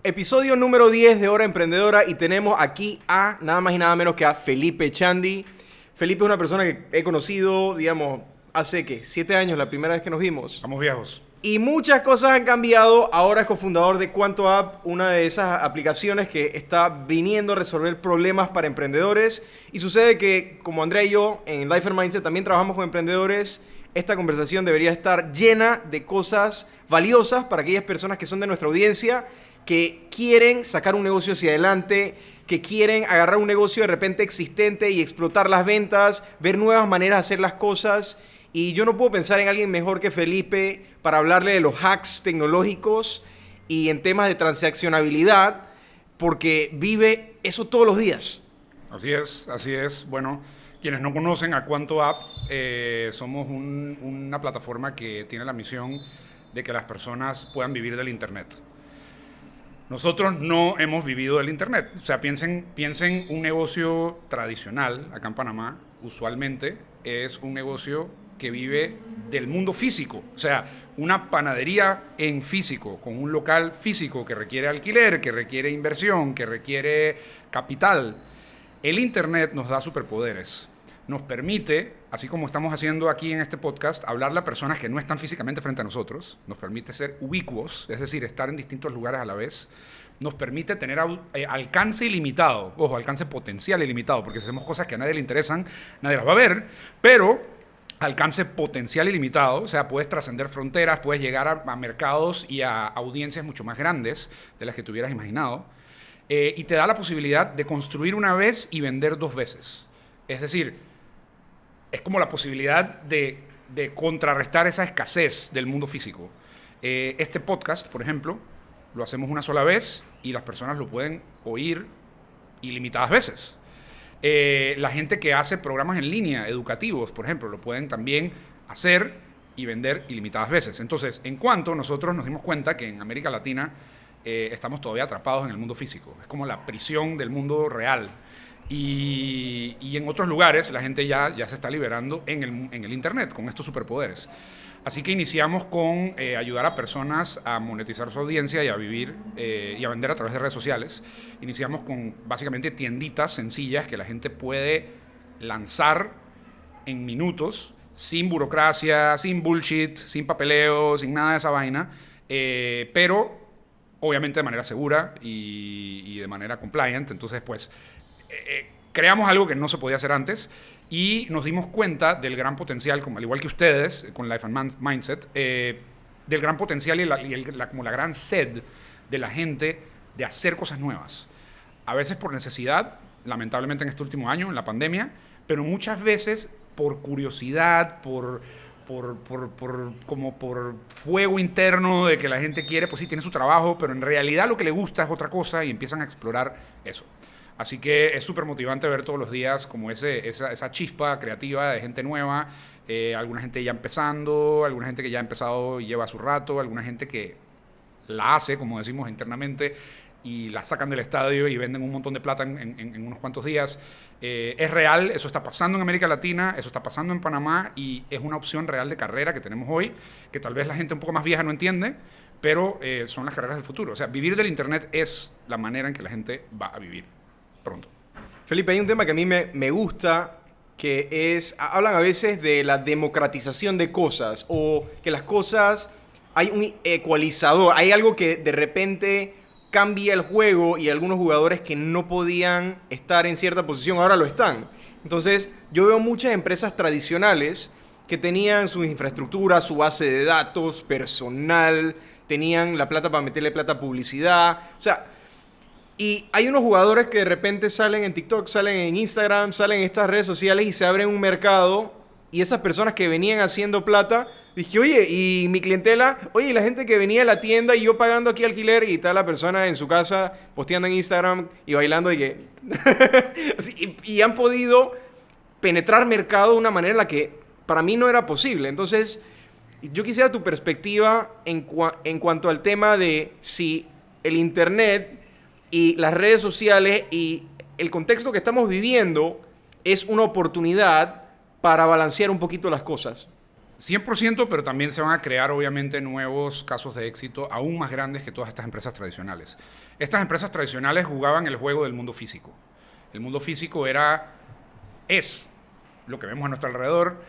Episodio número 10 de Hora Emprendedora y tenemos aquí a nada más y nada menos que a Felipe Chandy. Felipe es una persona que he conocido, digamos, hace, ¿qué? 7 años, la primera vez que nos vimos. Estamos viejos. Y muchas cosas han cambiado. Ahora es cofundador de Cuanto App, una de esas aplicaciones que está viniendo a resolver problemas para emprendedores. Y sucede que, como Andrea y yo, en Life and Mindset también trabajamos con emprendedores. Esta conversación debería estar llena de cosas valiosas para aquellas personas que son de nuestra audiencia, que quieren sacar un negocio hacia adelante, que quieren agarrar un negocio de repente existente y explotar las ventas, ver nuevas maneras de hacer las cosas. Y yo no puedo pensar en alguien mejor que Felipe para hablarle de los hacks tecnológicos y en temas de transaccionabilidad, porque vive eso todos los días. Así es, así es. Bueno, quienes no conocen a Cuanto App, somos una plataforma que tiene la misión de que las personas puedan vivir del Internet. Nosotros no hemos vivido del Internet. O sea, piensen un negocio tradicional acá en Panamá, usualmente es un negocio que vive del mundo físico. O sea, una panadería en físico, con un local físico que requiere alquiler, que requiere inversión, que requiere capital. El Internet nos da superpoderes. Nos permite, así como estamos haciendo aquí en este podcast, hablarle a personas que no están físicamente frente a nosotros. Nos permite ser ubicuos, es decir, estar en distintos lugares a la vez. Nos permite tener alcance ilimitado, ojo, alcance potencial ilimitado, porque si hacemos cosas que a nadie le interesan, nadie las va a ver, pero alcance potencial ilimitado, o sea, puedes trascender fronteras, puedes llegar a mercados y a audiencias mucho más grandes de las que te hubieras imaginado, y te da la posibilidad de construir una vez y vender 2 veces. Es decir, es como la posibilidad de contrarrestar esa escasez del mundo físico. Este podcast, por ejemplo, lo hacemos una sola vez y las personas lo pueden oír ilimitadas veces. La gente que hace programas en línea educativos, por ejemplo, lo pueden también hacer y vender ilimitadas veces. Entonces, en cuanto nosotros nos dimos cuenta que en América Latina estamos todavía atrapados en el mundo físico. Es como la prisión del mundo real. Y en otros lugares la gente ya se está liberando en el Internet con estos superpoderes. Así que iniciamos con ayudar a personas a monetizar su audiencia y a vivir y a vender a través de redes sociales. Iniciamos con básicamente tienditas sencillas que la gente puede lanzar en minutos, sin burocracia, sin bullshit, sin papeleo, sin nada de esa vaina, pero obviamente de manera segura y de manera compliant. Entonces, pues, creamos algo que no se podía hacer antes. Y nos dimos cuenta del gran potencial, al igual que ustedes, con Life and Mindset, del gran potencial y como la gran sed de la gente de hacer cosas nuevas. A veces por necesidad, lamentablemente en este último año, en la pandemia, pero muchas veces por curiosidad, por fuego interno de que la gente quiere, pues sí, tiene su trabajo, pero en realidad lo que le gusta es otra cosa y empiezan a explorar eso. Así que es súper motivante ver todos los días como esa chispa creativa de gente nueva, alguna gente ya empezando, alguna gente que ya ha empezado y lleva su rato, alguna gente que la hace, como decimos internamente, y la sacan del estadio y venden un montón de plata en unos cuantos días. Es real, eso está pasando en América Latina, eso está pasando en Panamá y es una opción real de carrera que tenemos hoy, que tal vez la gente un poco más vieja no entiende, pero son las carreras del futuro. O sea, vivir del Internet es la manera en que la gente va a vivir pronto. Felipe, hay un tema que a mí me gusta, que es, hablan a veces de la democratización de cosas, o que las cosas, hay un ecualizador, hay algo que de repente cambia el juego y algunos jugadores que no podían estar en cierta posición ahora lo están. Entonces, yo veo muchas empresas tradicionales que tenían su infraestructura, su base de datos, personal, tenían la plata para meterle plata a publicidad, o sea, y hay unos jugadores que de repente salen en TikTok, salen en Instagram, salen en estas redes sociales y se abren un mercado. Y esas personas que venían haciendo plata, dije, oye, y mi clientela, oye, y la gente que venía a la tienda y yo pagando aquí alquiler y está la persona en su casa posteando en Instagram y bailando y que... y han podido penetrar mercado de una manera en la que para mí no era posible. Entonces, yo quisiera tu perspectiva en cuanto al tema de si el Internet y las redes sociales y el contexto que estamos viviendo es una oportunidad para balancear un poquito las cosas. 100%, pero también se van a crear obviamente nuevos casos de éxito aún más grandes que todas estas empresas tradicionales. Estas empresas tradicionales jugaban el juego del mundo físico. El mundo físico es lo que vemos a nuestro alrededor,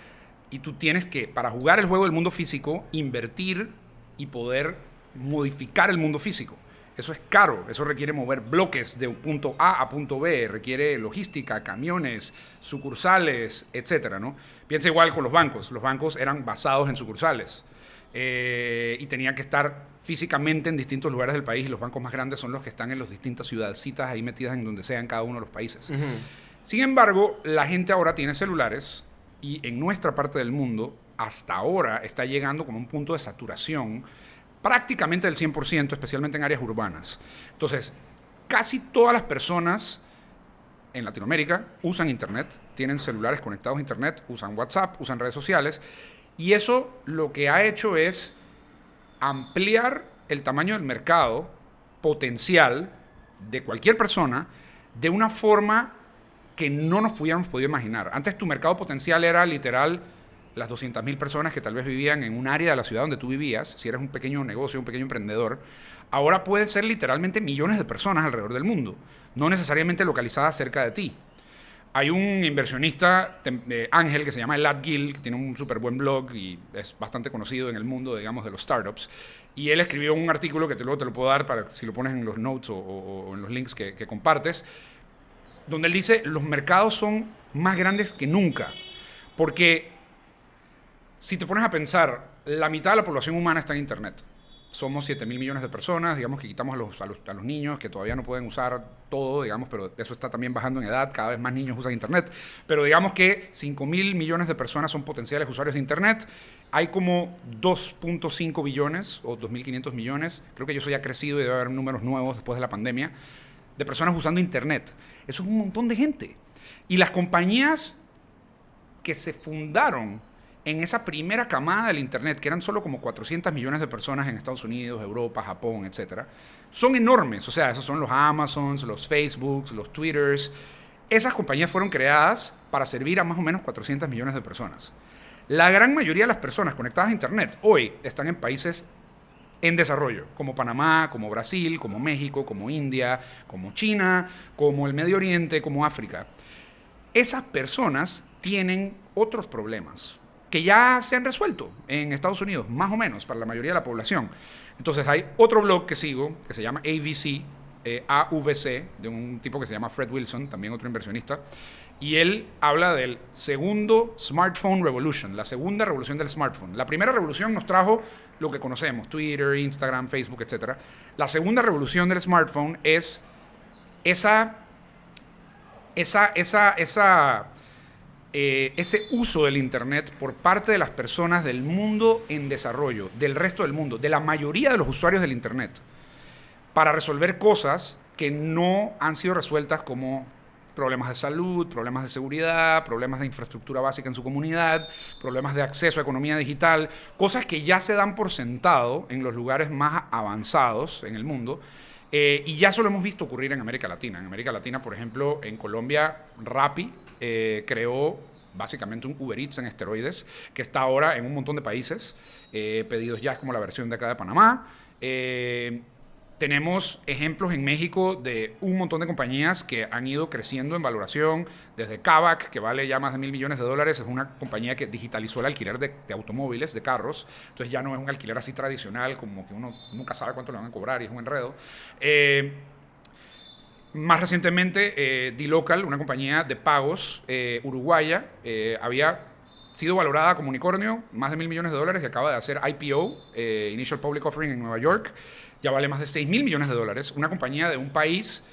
y tú tienes que, para jugar el juego del mundo físico, invertir y poder modificar el mundo físico. Eso es caro, eso requiere mover bloques de punto A a punto B, requiere logística, camiones, sucursales, etcétera, ¿no? Piensa igual con los bancos. Los bancos eran basados en sucursales y tenían que estar físicamente en distintos lugares del país, y los bancos más grandes son los que están en las distintas ciudadcitas ahí metidas en donde sea en cada uno de los países. Sin embargo, la gente ahora tiene celulares, y en nuestra parte del mundo hasta ahora está llegando como un punto de saturación prácticamente del 100%, especialmente en áreas urbanas. Entonces, casi todas las personas en Latinoamérica usan Internet, tienen celulares conectados a Internet, usan WhatsApp, usan redes sociales, y eso lo que ha hecho es ampliar el tamaño del mercado potencial de cualquier persona de una forma que no nos hubiéramos podido imaginar. Antes tu mercado potencial era literal las 200.000 personas que tal vez vivían en un área de la ciudad donde tú vivías, si eres un pequeño negocio, un pequeño emprendedor. Ahora puede ser literalmente millones de personas alrededor del mundo, no necesariamente localizadas cerca de ti. Hay un inversionista, Ángel, que se llama Elad Gil, que tiene un súper buen blog y es bastante conocido en el mundo, digamos, de los startups. Y él escribió un artículo que luego te lo puedo dar para si lo pones en los notes o en los links que compartes, donde él dice los mercados son más grandes que nunca. Porque si te pones a pensar, la mitad de la población humana está en Internet. Somos 7.000 millones de personas, digamos que quitamos a los niños que todavía no pueden usar todo, digamos, pero eso está también bajando en edad, cada vez más niños usan Internet. Pero digamos que 5.000 millones de personas son potenciales usuarios de Internet. Hay como 2.5 billones o 2.500 millones, creo que eso ya ha crecido y debe haber números nuevos después de la pandemia, de personas usando Internet. Eso es un montón de gente. Y las compañías que se fundaron en esa primera camada del Internet, que eran solo como 400 millones de personas en Estados Unidos, Europa, Japón, etc., son enormes. O sea, esos son los Amazons, los Facebooks, los Twitters. Esas compañías fueron creadas para servir a más o menos 400 millones de personas. La gran mayoría de las personas conectadas a Internet hoy están en países en desarrollo, como Panamá, como Brasil, como México, como India, como China, como el Medio Oriente, como África. Esas personas tienen otros problemas que ya se han resuelto en Estados Unidos, más o menos, para la mayoría de la población. Entonces hay otro blog que sigo, que se llama AVC, AVC, de un tipo que se llama Fred Wilson, también otro inversionista, y él habla del segundo Smartphone Revolution, la segunda revolución del smartphone. La primera revolución nos trajo lo que conocemos, Twitter, Instagram, Facebook, etc. La segunda revolución del smartphone es ese uso del Internet por parte de las personas del mundo en desarrollo, del resto del mundo, de la mayoría de los usuarios del Internet, para resolver cosas que no han sido resueltas, como problemas de salud, problemas de seguridad, problemas de infraestructura básica en su comunidad, problemas de acceso a economía digital, cosas que ya se dan por sentado en los lugares más avanzados en el mundo. Y ya eso lo hemos visto ocurrir en América Latina. En América Latina, por ejemplo, en Colombia, Rappi creó básicamente un Uber Eats en esteroides, que está ahora en un montón de países. Pedidos Ya es como la versión de acá de Panamá. Tenemos ejemplos en México de un montón de compañías que han ido creciendo en valoración, desde Kavak, que vale ya más de $1.000 millones, es una compañía que digitalizó el alquiler de automóviles, de carros. Entonces ya no es un alquiler así tradicional, como que uno nunca sabe cuánto le van a cobrar y es un enredo. Más recientemente, dLocal, una compañía de pagos uruguaya, había sido valorada como unicornio, más de $1.000 millones, y acaba de hacer IPO, Initial Public Offering, en Nueva York. Ya vale más de $6.000 millones. Una compañía de un país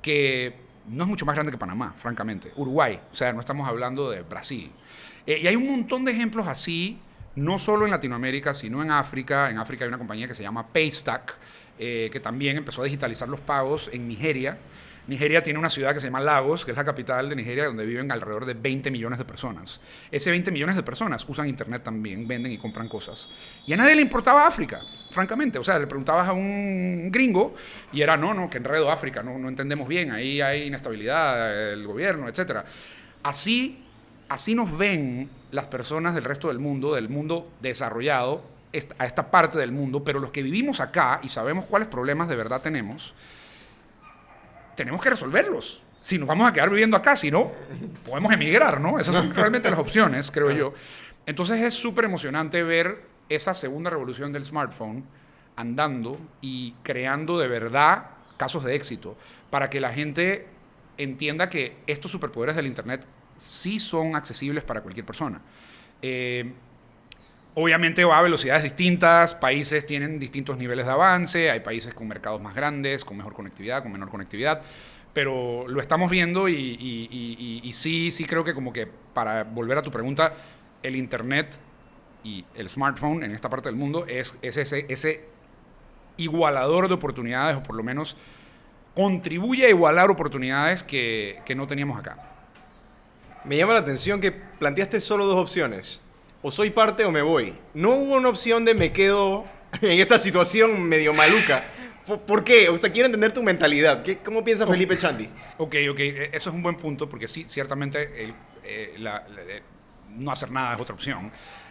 que no es mucho más grande que Panamá, francamente. Uruguay, o sea, no estamos hablando de Brasil. Y hay un montón de ejemplos así, no solo en Latinoamérica, sino en África. En África hay una compañía que se llama Paystack, que también empezó a digitalizar los pagos en Nigeria. Nigeria tiene una ciudad que se llama Lagos, que es la capital de Nigeria, donde viven alrededor de 20 millones de personas. Ese 20 millones de personas usan Internet también, venden y compran cosas. Y a nadie le importaba África, francamente. O sea, le preguntabas a un gringo y era, no, que enredo África, no entendemos bien, ahí hay inestabilidad, el gobierno, etc. Así así nos ven las personas del resto del mundo desarrollado, a esta parte del mundo, pero los que vivimos acá y sabemos cuáles problemas de verdad tenemos que resolverlos. Si nos vamos a quedar viviendo acá, si no, podemos emigrar, ¿no? Esas son realmente las opciones, creo yo. Entonces es súper emocionante ver esa segunda revolución del smartphone andando y creando de verdad casos de éxito para que la gente entienda que estos superpoderes del Internet sí son accesibles para cualquier persona. Obviamente va a velocidades distintas, países tienen distintos niveles de avance, hay países con mercados más grandes, con mejor conectividad, con menor conectividad, pero lo estamos viendo y sí creo que como que para volver a tu pregunta, el Internet y el smartphone en esta parte del mundo es ese igualador de oportunidades, o por lo menos contribuye a igualar oportunidades que no teníamos acá. Me llama la atención que planteaste solo dos opciones. O soy parte o me voy. No hubo una opción de me quedo en esta situación medio maluca. ¿Por qué? O sea, quiero entender tu mentalidad. ¿Cómo piensa Felipe Chandy? Ok. Eso es un buen punto porque sí, ciertamente no hacer nada es otra opción.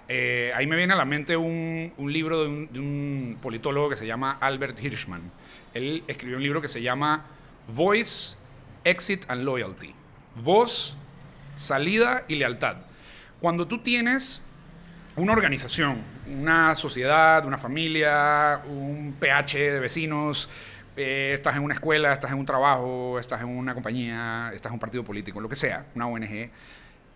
Ahí me viene a la mente un libro de un politólogo que se llama Albert Hirschman. Él escribió un libro que se llama Voice, Exit and Loyalty. Voz, salida y lealtad. Cuando tú tienes una organización, una sociedad, una familia, un PH de vecinos, estás en una escuela, estás en un trabajo, estás en una compañía, estás en un partido político, lo que sea, una ONG,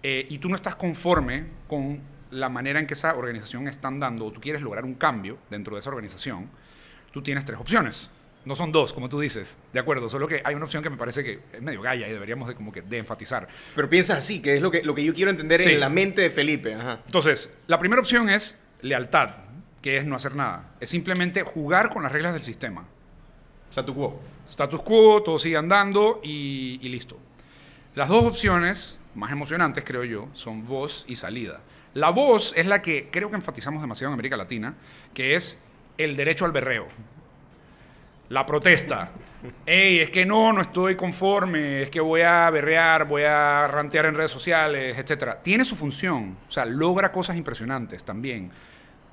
y tú no estás conforme con la manera en que esa organización está andando, o tú quieres lograr un cambio dentro de esa organización, tú tienes tres opciones. No son dos, como tú dices, de acuerdo, solo que hay una opción que me parece que es medio galla y deberíamos de enfatizar. Pero piensas así, que es lo que yo quiero entender en la mente de Felipe. Ajá. Entonces, la primera opción es lealtad, que es no hacer nada. Es simplemente jugar con las reglas del sistema. Status quo. Status quo, todo sigue andando y listo. Las dos opciones más emocionantes, creo yo, son voz y salida. La voz es la que creo que enfatizamos demasiado en América Latina, que es el derecho al berreo. La protesta. Ey, es que no estoy conforme, es que voy a berrear, voy a rantear en redes sociales, etc. Tiene su función, o sea, logra cosas impresionantes también.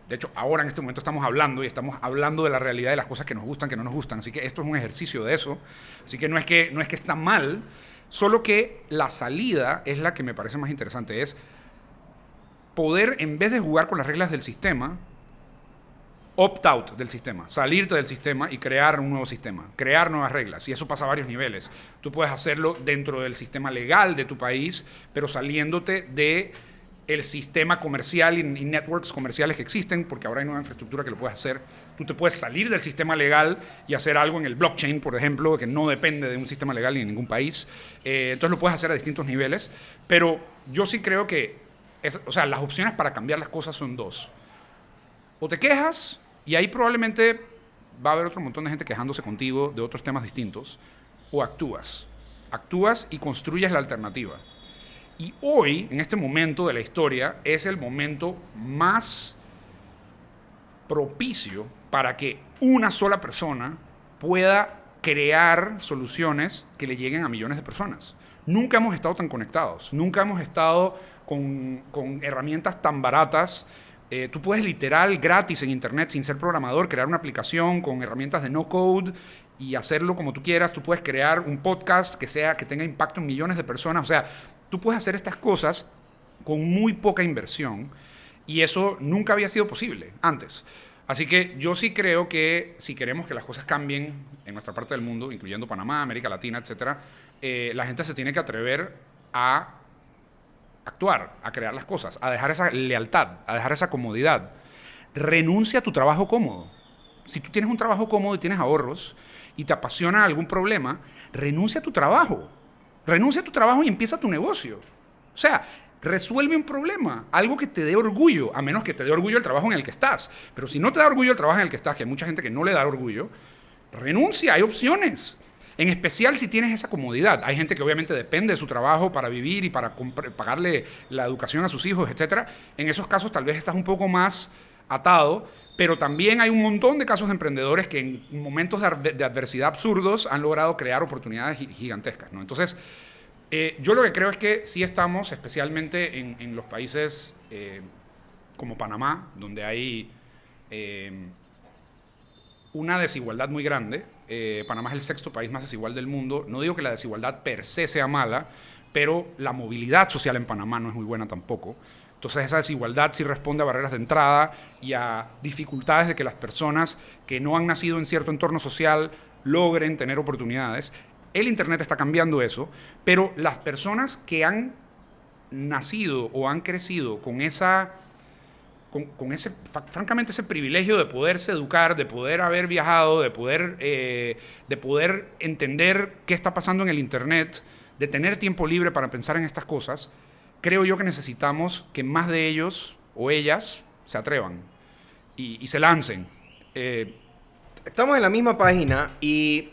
De hecho, ahora en este momento estamos hablando de la realidad de las cosas que nos gustan, que no nos gustan. Así que esto es un ejercicio de eso. Así que no es que está mal, solo que la salida es la que me parece más interesante. Es poder, en vez de jugar con las reglas del sistema, opt-out del sistema, salirte del sistema y crear un nuevo sistema, crear nuevas reglas. Y eso pasa a varios niveles. Tú puedes hacerlo dentro del sistema legal de tu país, pero saliéndote del sistema comercial y networks comerciales que existen, porque ahora hay nueva infraestructura que lo puedes hacer. Tú te puedes salir del sistema legal y hacer algo en el blockchain, por ejemplo, que no depende de un sistema legal ni en ningún país. Entonces lo puedes hacer a distintos niveles. Pero yo sí creo que las opciones para cambiar las cosas son dos. O te quejas, y ahí probablemente va a haber otro montón de gente quejándose contigo de otros temas distintos, o actúas. Actúas y construyes la alternativa. Y hoy, en este momento de la historia, es el momento más propicio para que una sola persona pueda crear soluciones que le lleguen a millones de personas. Nunca hemos estado tan conectados, nunca hemos estado con herramientas tan baratas. Tú puedes literal, gratis en internet, sin ser programador, crear una aplicación con herramientas de no code y hacerlo como tú quieras. Tú puedes crear un podcast que tenga impacto en millones de personas. O sea, tú puedes hacer estas cosas con muy poca inversión y eso nunca había sido posible antes. Así que yo sí creo que si queremos que las cosas cambien en nuestra parte del mundo, incluyendo Panamá, América Latina, etc., la gente se tiene que atrever a actuar, a crear las cosas, a dejar esa lealtad, a dejar esa comodidad. Renuncia a tu trabajo cómodo. Si tú tienes un trabajo cómodo y tienes ahorros y te apasiona algún problema, renuncia a tu trabajo. Renuncia a tu trabajo y empieza tu negocio. O sea, resuelve un problema, algo que te dé orgullo, a menos que te dé orgullo el trabajo en el que estás. Pero si no te da orgullo el trabajo en el que estás, que hay mucha gente que no le da orgullo, renuncia, hay opciones. En especial si tienes esa comodidad. Hay gente que obviamente depende de su trabajo para vivir y para pagarle la educación a sus hijos, etc. En esos casos tal vez estás un poco más atado, pero también hay un montón de casos de emprendedores que en momentos de adversidad absurdos han logrado crear oportunidades gigantescas, ¿no? Entonces, Yo lo que creo es que sí estamos, especialmente en los países como Panamá, donde hay una desigualdad muy grande. Panamá es el sexto país más desigual del mundo. No digo que la desigualdad per se sea mala, pero la movilidad social en Panamá no es muy buena tampoco. Entonces esa desigualdad sí responde a barreras de entrada y a dificultades de que las personas que no han nacido en cierto entorno social logren tener oportunidades. El Internet está cambiando eso, pero las personas que han nacido o han crecido con ese, francamente, ese privilegio de poderse educar, de poder haber viajado, de poder entender qué está pasando en el Internet, de tener tiempo libre para pensar en estas cosas, creo yo que necesitamos que más de ellos o ellas se atrevan y se lancen. Estamos en la misma página y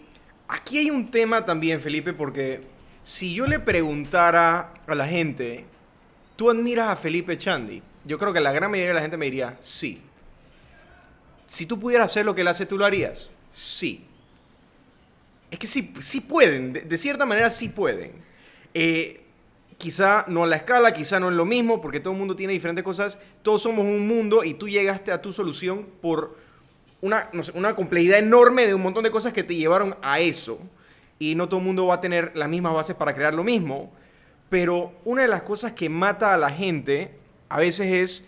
aquí hay un tema también, Felipe, porque si yo le preguntara a la gente, ¿tú admiras a Felipe Chandy? Yo creo que la gran mayoría de la gente me diría, sí. Si tú pudieras hacer lo que él hace, ¿tú lo harías? Sí. Es que sí, sí pueden, de cierta manera sí pueden. Quizá no a la escala, quizá no en lo mismo, porque todo el mundo tiene diferentes cosas. Todos somos un mundo y tú llegaste a tu solución por no sé, una complejidad enorme de un montón de cosas que te llevaron a eso. Y no todo el mundo va a tener las mismas bases para crear lo mismo. Pero una de las cosas que mata a la gente a veces es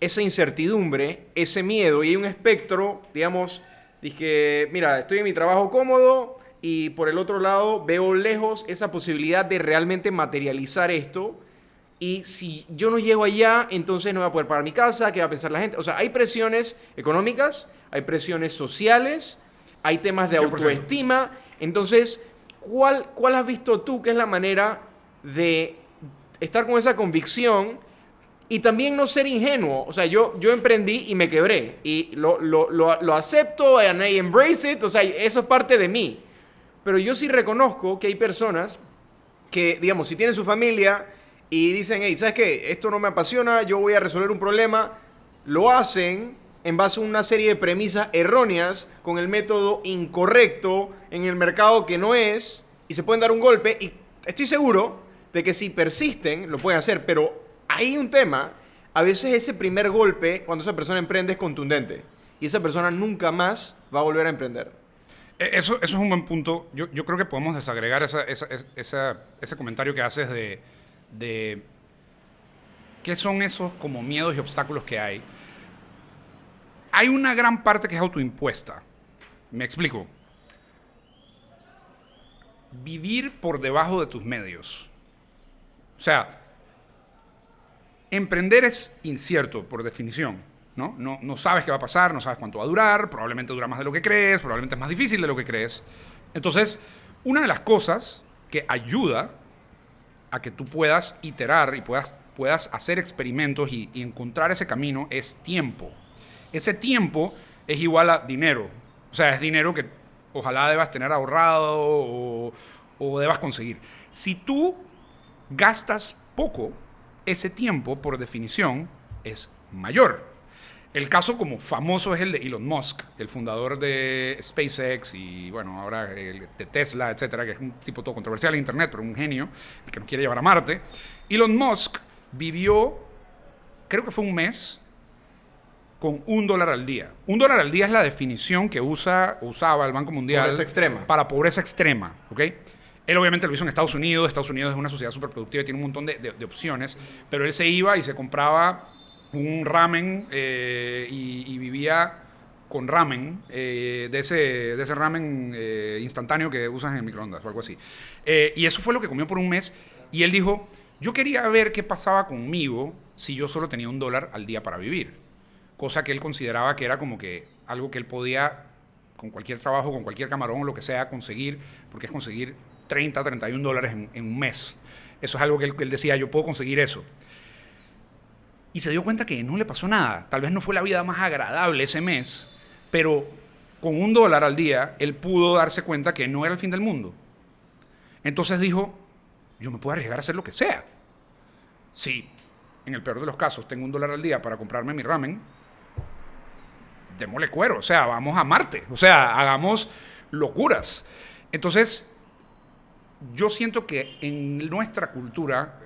esa incertidumbre, ese miedo. Y hay un espectro, digamos, dije, mira, estoy en mi trabajo cómodo y por el otro lado veo lejos esa posibilidad de realmente materializar esto. Y si yo no llego allá, entonces no voy a poder pagar mi casa, ¿qué va a pensar la gente? O sea, hay presiones económicas, hay presiones sociales, hay temas de 100%. autoestima. Entonces, ¿cuál has visto tú que es la manera de estar con esa convicción y también no ser ingenuo? O sea, yo emprendí y me quebré. Y lo acepto and I embrace it. O sea, eso es parte de mí. Pero yo sí reconozco que hay personas que, digamos, si tienen su familia y dicen, hey, ¿sabes qué? Esto no me apasiona, yo voy a resolver un problema. Lo hacen en base a una serie de premisas erróneas, con el método incorrecto, en el mercado que no es, y se pueden dar un golpe. Y estoy seguro de que si persisten, lo pueden hacer. Pero hay un tema, a veces ese primer golpe, cuando esa persona emprende, es contundente. Y esa persona nunca más va a volver a emprender. Eso es un buen punto. Yo creo que podemos desagregar ese comentario que haces de qué son esos como miedos y obstáculos que hay. Hay una gran parte que es autoimpuesta. Me explico. Vivir por debajo de tus medios. O sea, emprender es incierto por definición. No sabes qué va a pasar, no sabes cuánto va a durar, probablemente dura más de lo que crees, probablemente es más difícil de lo que crees. Entonces, una de las cosas que ayuda a que tú puedas iterar y puedas hacer experimentos y encontrar ese camino es tiempo. Ese tiempo es igual a dinero. O sea, es dinero que ojalá debas tener ahorrado o debas conseguir. Si tú gastas poco, ese tiempo, por definición, es mayor. El caso como famoso es el de Elon Musk, el fundador de SpaceX y, bueno, ahora de Tesla, etcétera, que es un tipo todo controversial en Internet, pero un genio, el que nos quiere llevar a Marte. Elon Musk vivió, creo que fue un mes, con $1 al día. $1 al día es la definición que usaba el Banco Mundial Pobreza extrema. para pobreza extrema, ¿ok? Él obviamente lo hizo en Estados Unidos. Estados Unidos es una sociedad súper productiva y tiene un montón de opciones, pero él se iba y se compraba un ramen y vivía con ramen, de ese ramen instantáneo que usas en el microondas o algo así. Y eso fue lo que comió por un mes. Y él dijo, yo quería ver qué pasaba conmigo si yo solo tenía $1 al día para vivir. Cosa que él consideraba que era como que algo que él podía, con cualquier trabajo, con cualquier camarón o lo que sea, conseguir, porque es conseguir $31 en un mes. Eso es algo que él decía, yo puedo conseguir eso. Y se dio cuenta que no le pasó nada. Tal vez no fue la vida más agradable ese mes, pero con $1 al día, él pudo darse cuenta que no era el fin del mundo. Entonces dijo, yo me puedo arriesgar a hacer lo que sea. Si, en el peor de los casos, tengo $1 al día para comprarme mi ramen, démosle cuero. O sea, vamos a Marte. O sea, hagamos locuras. Entonces, yo siento que en nuestra cultura,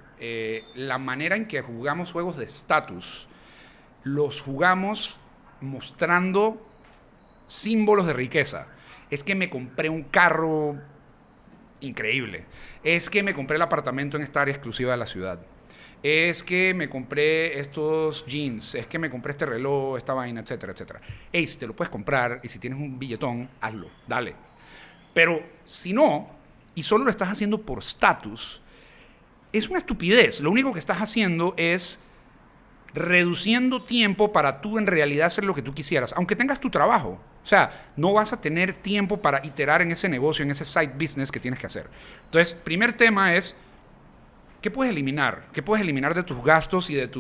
la manera en que jugamos juegos de estatus, los jugamos mostrando símbolos de riqueza. Es que me compré un carro increíble. Es que me compré el apartamento en esta área exclusiva de la ciudad. Es que me compré estos jeans. Es que me compré este reloj, esta vaina, etcétera, etcétera. Ey, si te lo puedes comprar y si tienes un billetón, hazlo, dale. Pero si no, y solo lo estás haciendo por estatus, es una estupidez. Lo único que estás haciendo es reduciendo tiempo para tú en realidad hacer lo que tú quisieras, aunque tengas tu trabajo. O sea, no vas a tener tiempo para iterar en ese negocio, en ese side business que tienes que hacer. Entonces, primer tema es, ¿qué puedes eliminar? ¿Qué puedes eliminar de tus gastos y de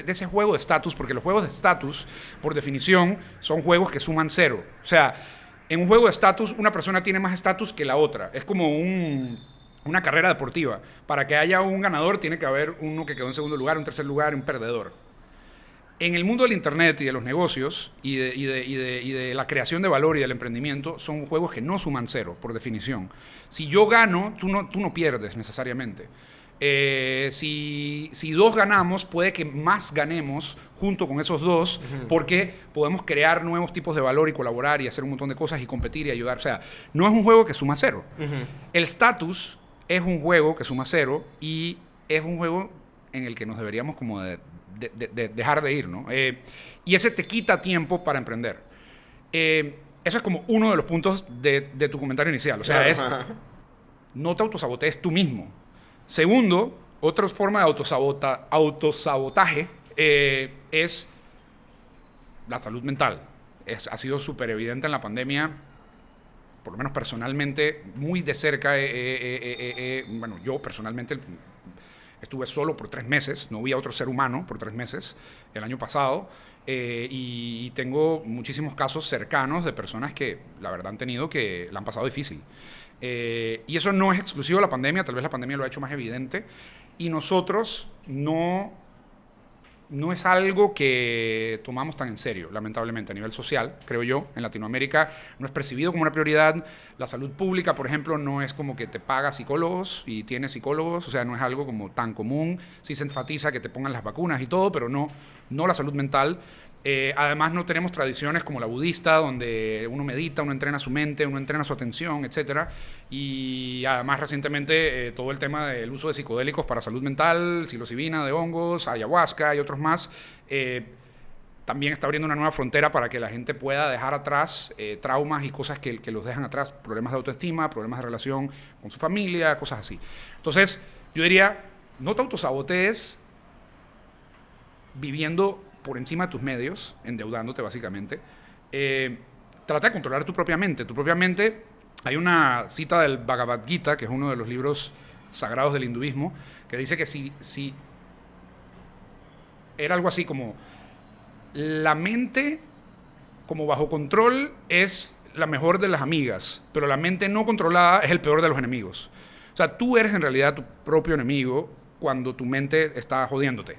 ese juego de estatus? Porque los juegos de estatus, por definición, son juegos que suman cero. O sea, en un juego de estatus, una persona tiene más estatus que la otra. Es como una carrera deportiva. Para que haya un ganador, tiene que haber uno que quedó en segundo lugar, un tercer lugar, un perdedor. En el mundo del internet y de los negocios y de la creación de valor y del emprendimiento, son juegos que no suman cero, por definición. Si yo gano, tú no pierdes necesariamente. Si dos ganamos, puede que más ganemos junto con esos dos, porque podemos crear nuevos tipos de valor y colaborar y hacer un montón de cosas y competir y ayudar. O sea, no es un juego que suma cero. El status es un juego que suma cero y es un juego en el que nos deberíamos como de dejar de ir, ¿no? Y ese te quita tiempo para emprender. Eso es como uno de los puntos de tu comentario inicial. O sea, es no te autosabotees tú mismo. Segundo, otra forma de autosabotaje es la salud mental. Ha sido súper evidente en la pandemia, por lo menos personalmente, muy de cerca. Bueno, yo personalmente estuve solo por 3 meses, no vi a otro ser humano por 3 meses el año pasado, y tengo muchísimos casos cercanos de personas que la verdad han tenido que la han pasado difícil. Y eso no es exclusivo de la pandemia, tal vez la pandemia lo ha hecho más evidente, y nosotros no es algo que tomamos tan en serio, lamentablemente, a nivel social, creo yo. En Latinoamérica no es percibido como una prioridad. La salud pública, por ejemplo, no es como que te paga psicólogos y tienes psicólogos, o sea, no es algo como tan común. Sí se enfatiza que te pongan las vacunas y todo, pero no la salud mental. Además, no tenemos tradiciones como la budista, donde uno medita, uno entrena su mente, uno entrena su atención, etc. Y además, recientemente, todo el tema del uso de psicodélicos para salud mental, psilocibina de hongos, ayahuasca y otros más, también está abriendo una nueva frontera para que la gente pueda dejar atrás traumas y cosas que los dejan atrás, problemas de autoestima, problemas de relación con su familia, cosas así. Entonces, yo diría, no te autosabotees viviendo por encima de tus medios, endeudándote básicamente. Trata de controlar tu propia mente. Tu propia mente, hay una cita del Bhagavad Gita, que es uno de los libros sagrados del hinduismo, que dice que si era algo así como la mente como bajo control es la mejor de las amigas, pero la mente no controlada es el peor de los enemigos. O sea, tú eres en realidad tu propio enemigo cuando tu mente está jodiéndote.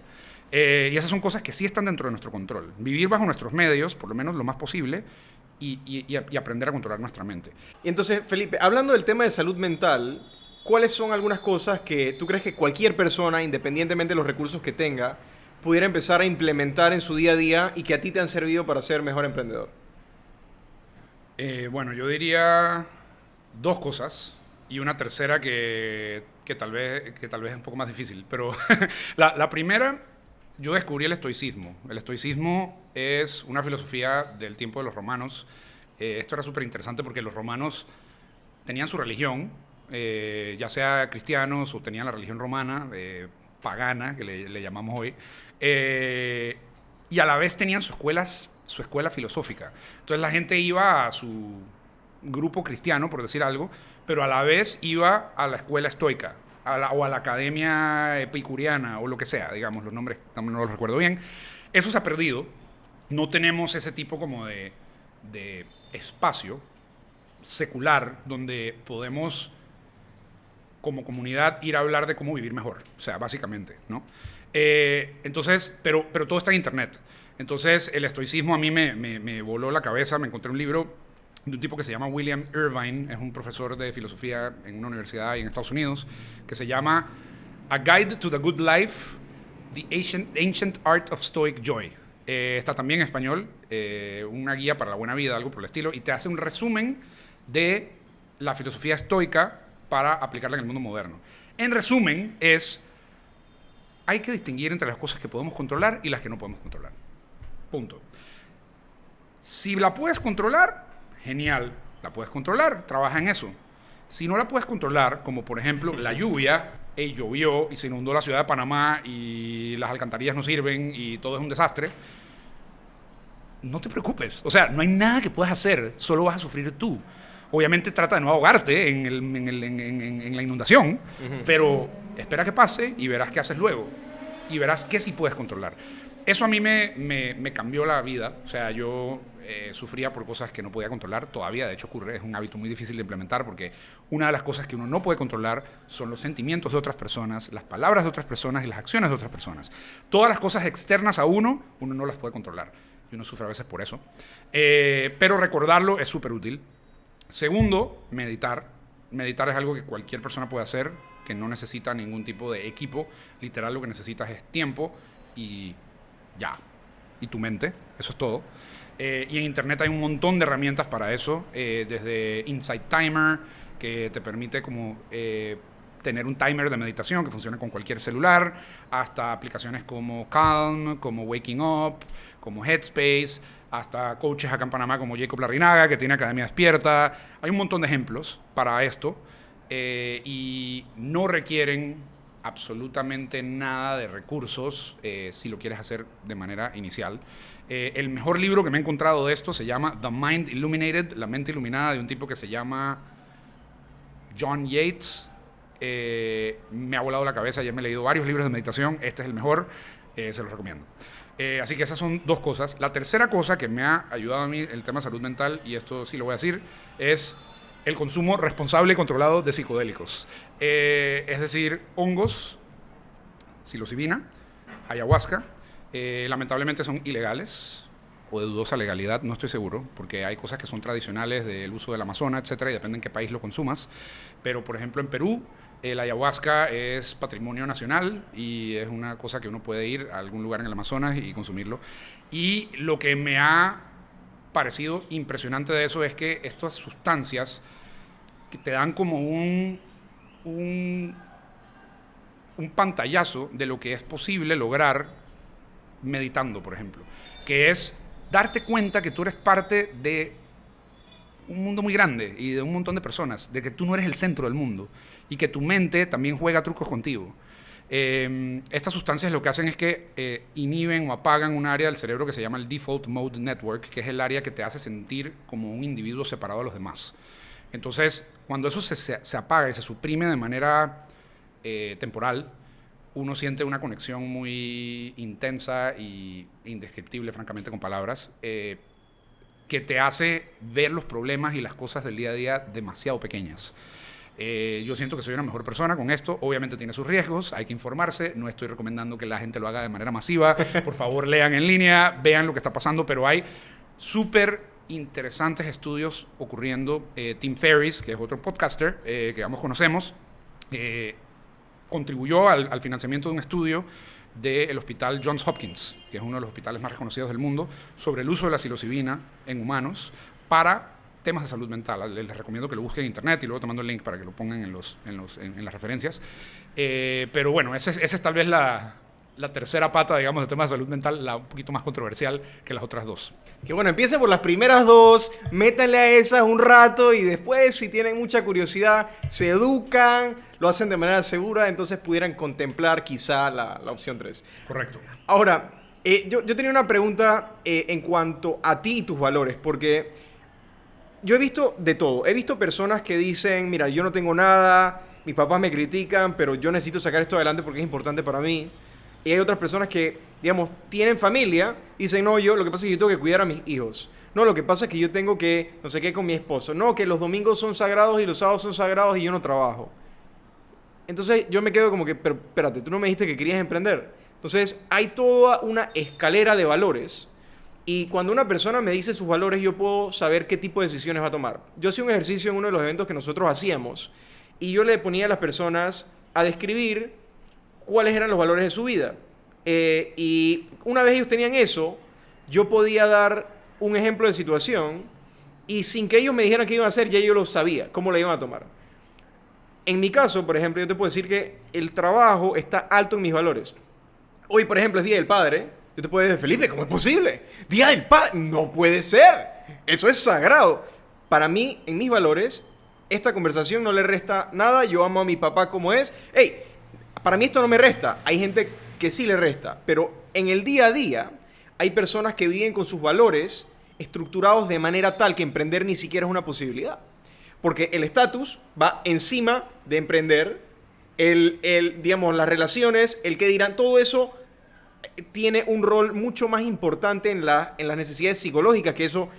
Y esas son cosas que sí están dentro de nuestro control. Vivir bajo nuestros medios, por lo menos lo más posible, y aprender a controlar nuestra mente. Y entonces, Felipe, hablando del tema de salud mental, ¿cuáles son algunas cosas que tú crees que cualquier persona, independientemente de los recursos que tenga, pudiera empezar a implementar en su día a día y que a ti te han servido para ser mejor emprendedor? Bueno, yo diría 2 cosas y una tercera que tal vez es un poco más difícil. Pero la primera, yo descubrí el estoicismo. El estoicismo es una filosofía del tiempo de los romanos. Esto era súper interesante porque los romanos tenían su religión, ya sea cristianos o tenían la religión romana, pagana, que le llamamos hoy, y a la vez tenían su escuela filosófica. Entonces la gente iba a su grupo cristiano, por decir algo, pero a la vez iba a la escuela estoica, o a la academia epicuriana, o lo que sea, digamos, los nombres no los recuerdo bien. Eso se ha perdido. No tenemos ese tipo como de espacio secular donde podemos, como comunidad, ir a hablar de cómo vivir mejor. O sea, básicamente, ¿no? Entonces, pero todo está en internet. Entonces, el estoicismo a mí me voló la cabeza. Me encontré un libro de un tipo que se llama William Irvine, es un profesor de filosofía en una universidad en Estados Unidos, que se llama A Guide to the Good Life, The Ancient Art of Stoic Joy. Está también en español, una guía para la buena vida, algo por el estilo, y te hace un resumen de la filosofía estoica para aplicarla en el mundo moderno. En resumen, hay que distinguir entre las cosas que podemos controlar y las que no podemos controlar. Punto. Si la puedes controlar, genial, la puedes controlar, trabaja en eso. Si no la puedes controlar, como por ejemplo la lluvia, llovió y se inundó la ciudad de Panamá y las alcantarillas no sirven y todo es un desastre, no te preocupes. O sea, no hay nada que puedas hacer, solo vas a sufrir tú. Obviamente trata de no ahogarte en la inundación, pero espera que pase y verás qué haces luego. Y verás qué sí puedes controlar. Eso a mí me cambió la vida. O sea, yo sufría por cosas que no podía controlar. Todavía, de hecho, ocurre. Es un hábito muy difícil de implementar porque una de las cosas que uno no puede controlar son los sentimientos de otras personas, las palabras de otras personas y las acciones de otras personas. Todas las cosas externas a uno no las puede controlar. Y uno sufre a veces por eso. Pero recordarlo es súper útil. Segundo, meditar. Meditar es algo que cualquier persona puede hacer, que no necesita ningún tipo de equipo. Literal, lo que necesitas es tiempo y ya. Y tu mente, eso es todo. Y en internet hay un montón de herramientas para eso, desde Insight Timer, que te permite como tener un timer de meditación que funciona con cualquier celular, hasta aplicaciones como Calm, como Waking Up, como Headspace, hasta coaches acá en Panamá como Jacob Larrinaga, que tiene Academia Despierta. Hay un montón de ejemplos para esto y no requieren absolutamente nada de recursos si lo quieres hacer de manera inicial. El mejor libro que me he encontrado de esto se llama The Mind Illuminated, La mente iluminada, de un tipo que se llama John Yates. Me ha volado la cabeza, ya me he leído varios libros de meditación, este es el mejor, se los recomiendo. Así que esas son dos cosas. La tercera cosa que me ha ayudado a mí el tema de salud mental, y esto sí lo voy a decir, es el consumo responsable y controlado de psicodélicos. Es decir, hongos, psilocibina, ayahuasca. Lamentablemente son ilegales o de dudosa legalidad, no estoy seguro, porque hay cosas que son tradicionales del uso del Amazonas, etcétera, y depende en qué país lo consumas. Pero, por ejemplo, en Perú, la ayahuasca es patrimonio nacional y es una cosa que uno puede ir a algún lugar en el Amazonas y consumirlo. Y lo que me ha parecido impresionante de eso es que estas sustancias que te dan como un pantallazo de lo que es posible lograr meditando, por ejemplo, que es darte cuenta que tú eres parte de un mundo muy grande y de un montón de personas, de que tú no eres el centro del mundo y que tu mente también juega trucos contigo. Estas sustancias lo que hacen es que inhiben o apagan un área del cerebro que se llama el Default Mode Network, que es el área que te hace sentir como un individuo separado de los demás. Entonces, cuando eso se apaga y se suprime de manera temporal, uno siente una conexión muy intensa e indescriptible, francamente, con palabras, que te hace ver los problemas y las cosas del día a día demasiado pequeñas. Yo siento que soy una mejor persona con esto. Obviamente tiene sus riesgos, hay que informarse. No estoy recomendando que la gente lo haga de manera masiva. Por favor, lean en línea, vean lo que está pasando, pero hay súper interesantes estudios ocurriendo. Tim Ferriss, que es otro podcaster que ambos conocemos, contribuyó al financiamiento de un estudio del hospital Johns Hopkins, que es uno de los hospitales más reconocidos del mundo, sobre el uso de la psilocibina en humanos para temas de salud mental. Les recomiendo que lo busquen en internet y luego te mando el link para que lo pongan en las referencias. Pero bueno, esa es tal vez la tercera pata, digamos, del tema de salud mental, la un poquito más controversial que las otras dos. Que bueno, empiecen por las primeras dos, métanle a esas un rato y después, si tienen mucha curiosidad, se educan, lo hacen de manera segura, entonces pudieran contemplar quizá la opción 3. Correcto. Ahora, yo tenía una pregunta en cuanto a ti y tus valores, porque yo he visto de todo. He visto personas que dicen, mira, yo no tengo nada, mis papás me critican, pero yo necesito sacar esto adelante porque es importante para mí. Y hay otras personas que, digamos, tienen familia y dicen, no, lo que pasa es que yo tengo que cuidar a mis hijos. No, lo que pasa es que yo tengo que, no sé qué, con mi esposo. No, que los domingos son sagrados y los sábados son sagrados y yo no trabajo. Entonces yo me quedo como que, pero espérate, tú no me dijiste que querías emprender. Entonces hay toda una escalera de valores Y cuando una persona me dice sus valores, yo puedo saber qué tipo de decisiones va a tomar. Yo hacía un ejercicio en uno de los eventos que nosotros hacíamos y yo le ponía a las personas a describir cuáles eran los valores de su vida. Y una vez ellos tenían eso, yo podía dar un ejemplo de situación y sin que ellos me dijeran qué iban a hacer, ya yo lo sabía, cómo lo iban a tomar. En mi caso, por ejemplo, yo te puedo decir que el trabajo está alto en mis valores. Hoy, por ejemplo, es Día del Padre. Yo te puedo decir, Felipe, ¿cómo es posible? Día del Padre. No puede ser. Eso es sagrado. Para mí, en mis valores, esta conversación no le resta nada. Yo amo a mi papá como es. Hey, para mí esto no me resta. Hay gente que sí le resta. Pero en el día a día, hay personas que viven con sus valores estructurados de manera tal que emprender ni siquiera es una posibilidad. Porque el estatus va encima de emprender. Digamos, las relaciones, el que dirán, todo eso tiene un rol mucho más importante en las necesidades psicológicas, que eso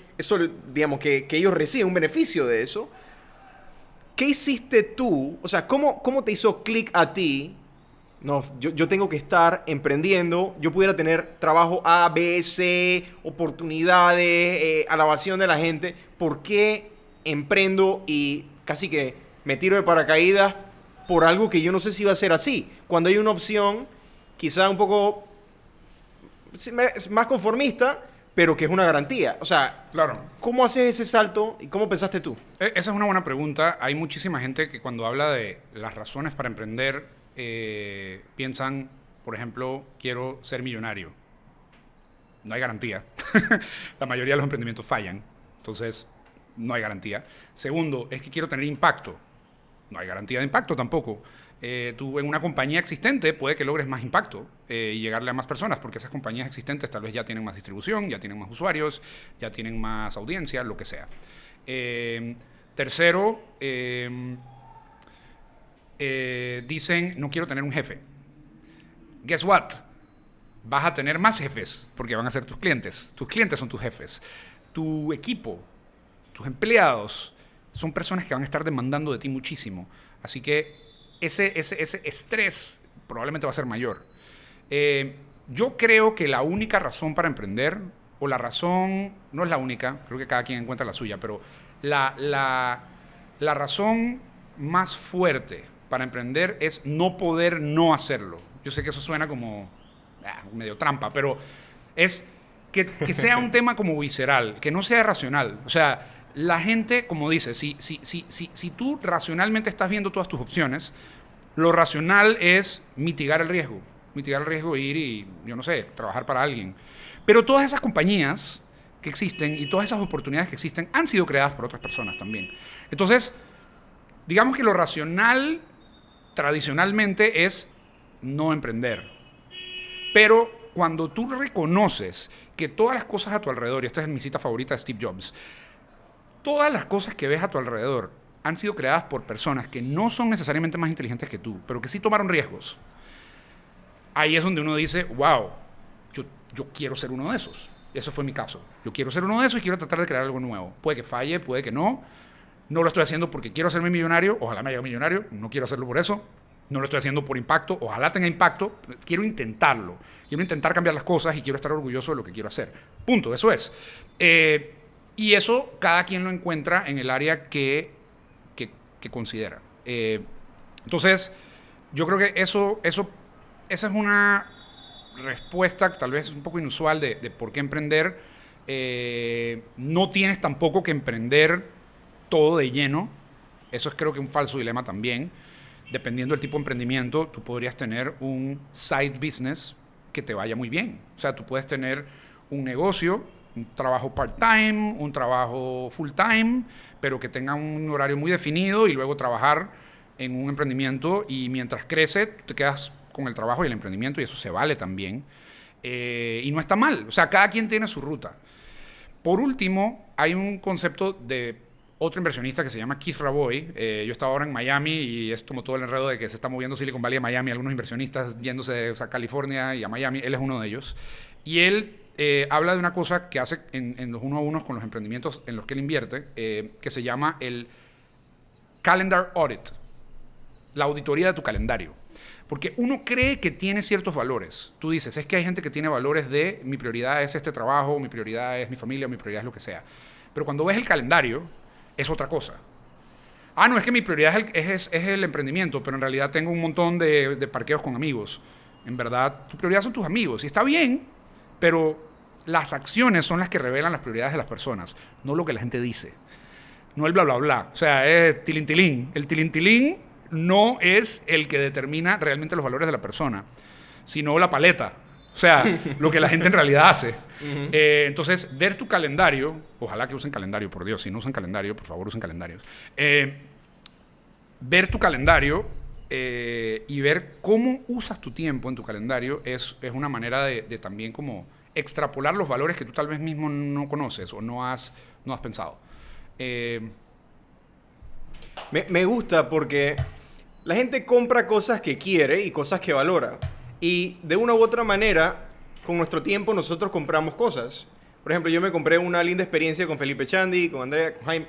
digamos, que ellos reciben un beneficio de eso. ¿Qué hiciste tú? O sea, ¿cómo te hizo clic a ti? No, yo tengo que estar emprendiendo, yo pudiera tener trabajo A, B, C, oportunidades, alabación de la gente. ¿Por qué emprendo y casi que me tiro de paracaídas por algo que yo no sé si va a ser así? Cuando hay una opción quizá un poco más conformista, pero que es una garantía. O sea, Claro. ¿cómo haces ese salto y cómo pensaste tú? Esa es una buena pregunta. Hay muchísima gente que cuando habla de las razones para emprender, piensan, por ejemplo, quiero ser millonario. No hay garantía. La mayoría de los emprendimientos fallan. Entonces, no hay garantía. Segundo, es que quiero tener impacto. No hay garantía de impacto tampoco. Tú en una compañía existente puede que logres más impacto y llegarle a más personas, porque esas compañías existentes tal vez ya tienen más distribución, ya tienen más usuarios, ya tienen más audiencia, lo que sea. Tercero, dicen, no quiero tener un jefe. Guess what? Vas a tener más jefes, porque van a ser tus clientes. Tus clientes son tus jefes. Tu equipo, tus empleados, son personas que van a estar demandando de ti muchísimo. Así que ese estrés probablemente va a ser mayor. Yo creo que la única razón para emprender, o la razón, no es la única, creo que cada quien encuentra la suya, pero la razón más fuerte para emprender es no poder no hacerlo. Yo sé que eso suena como medio trampa, pero es que sea un tema como visceral, que no sea racional. O sea, la gente, como dice, si tú racionalmente estás viendo todas tus opciones, lo racional es mitigar el riesgo. Mitigar el riesgo de ir y, yo no sé, trabajar para alguien. Pero todas esas compañías que existen y todas esas oportunidades que existen han sido creadas por otras personas también. Entonces, digamos que lo racional tradicionalmente es no emprender. Pero cuando tú reconoces que todas las cosas a tu alrededor, y esta es mi cita favorita de Steve Jobs, todas las cosas que ves a tu alrededor han sido creadas por personas que no son necesariamente más inteligentes que tú, pero que sí tomaron riesgos. Ahí es donde uno dice, wow, yo quiero ser uno de esos. Eso fue mi caso. Yo quiero ser uno de esos y quiero tratar de crear algo nuevo. Puede que falle, puede que no. No lo estoy haciendo porque quiero hacerme millonario. Ojalá me haga millonario. No quiero hacerlo por eso. No lo estoy haciendo por impacto. Ojalá tenga impacto. Quiero intentarlo. Quiero intentar cambiar las cosas y quiero estar orgulloso de lo que quiero hacer. Punto. Eso es. Y eso cada quien lo encuentra en el área que considera. Entonces, yo creo que esa es una respuesta tal vez un poco inusual de por qué emprender. No tienes tampoco que emprender todo de lleno. Eso es, creo que, un falso dilema también. Dependiendo del tipo de emprendimiento, tú podrías tener un side business que te vaya muy bien. O sea, tú puedes tener un negocio, un trabajo part-time, un trabajo full-time, pero que tenga un horario muy definido y luego trabajar en un emprendimiento y mientras crece te quedas con el trabajo y el emprendimiento y eso se vale también. Y no está mal. O sea, cada quien tiene su ruta. Por último, hay un concepto de otro inversionista que se llama Keith Rabois. Yo estaba ahora en Miami y es como todo el enredo de que se está moviendo Silicon Valley a Miami, algunos inversionistas yéndose a California y a Miami. Él es uno de ellos. Y él habla de una cosa que hace en los 1-a-1 con los emprendimientos en los que él invierte, que se llama el Calendar Audit. la auditoría de tu calendario. Porque uno cree que tiene ciertos valores. Tú dices, es que hay gente que tiene valores de mi prioridad es este trabajo, mi prioridad es mi familia, mi prioridad es lo que sea. Pero cuando ves el calendario, es otra cosa. Ah, no, es que mi prioridad es el emprendimiento, pero en realidad tengo un montón de parqueos con amigos. En verdad, tu prioridad son tus amigos. Y está bien, pero las acciones son las que revelan las prioridades de las personas, no lo que la gente dice. No el bla, bla, bla. O sea, es tilintilín. El tilintilín no es el que determina realmente los valores de la persona, sino la paleta. O sea, lo que la gente en realidad hace. Entonces, ver tu calendario, ojalá que usen calendario, por Dios, si no usan calendario, por favor usen calendarios. Ver tu calendario y ver cómo usas tu tiempo en tu calendario es una manera de también como extrapolar los valores que tú tal vez mismo no conoces o no has pensado. Me gusta porque la gente compra cosas que quiere y cosas que valora. Y de una u otra manera, con nuestro tiempo nosotros compramos cosas. Por ejemplo, yo me compré una linda experiencia con Felipe Chandi, con Andrea, con Jaime.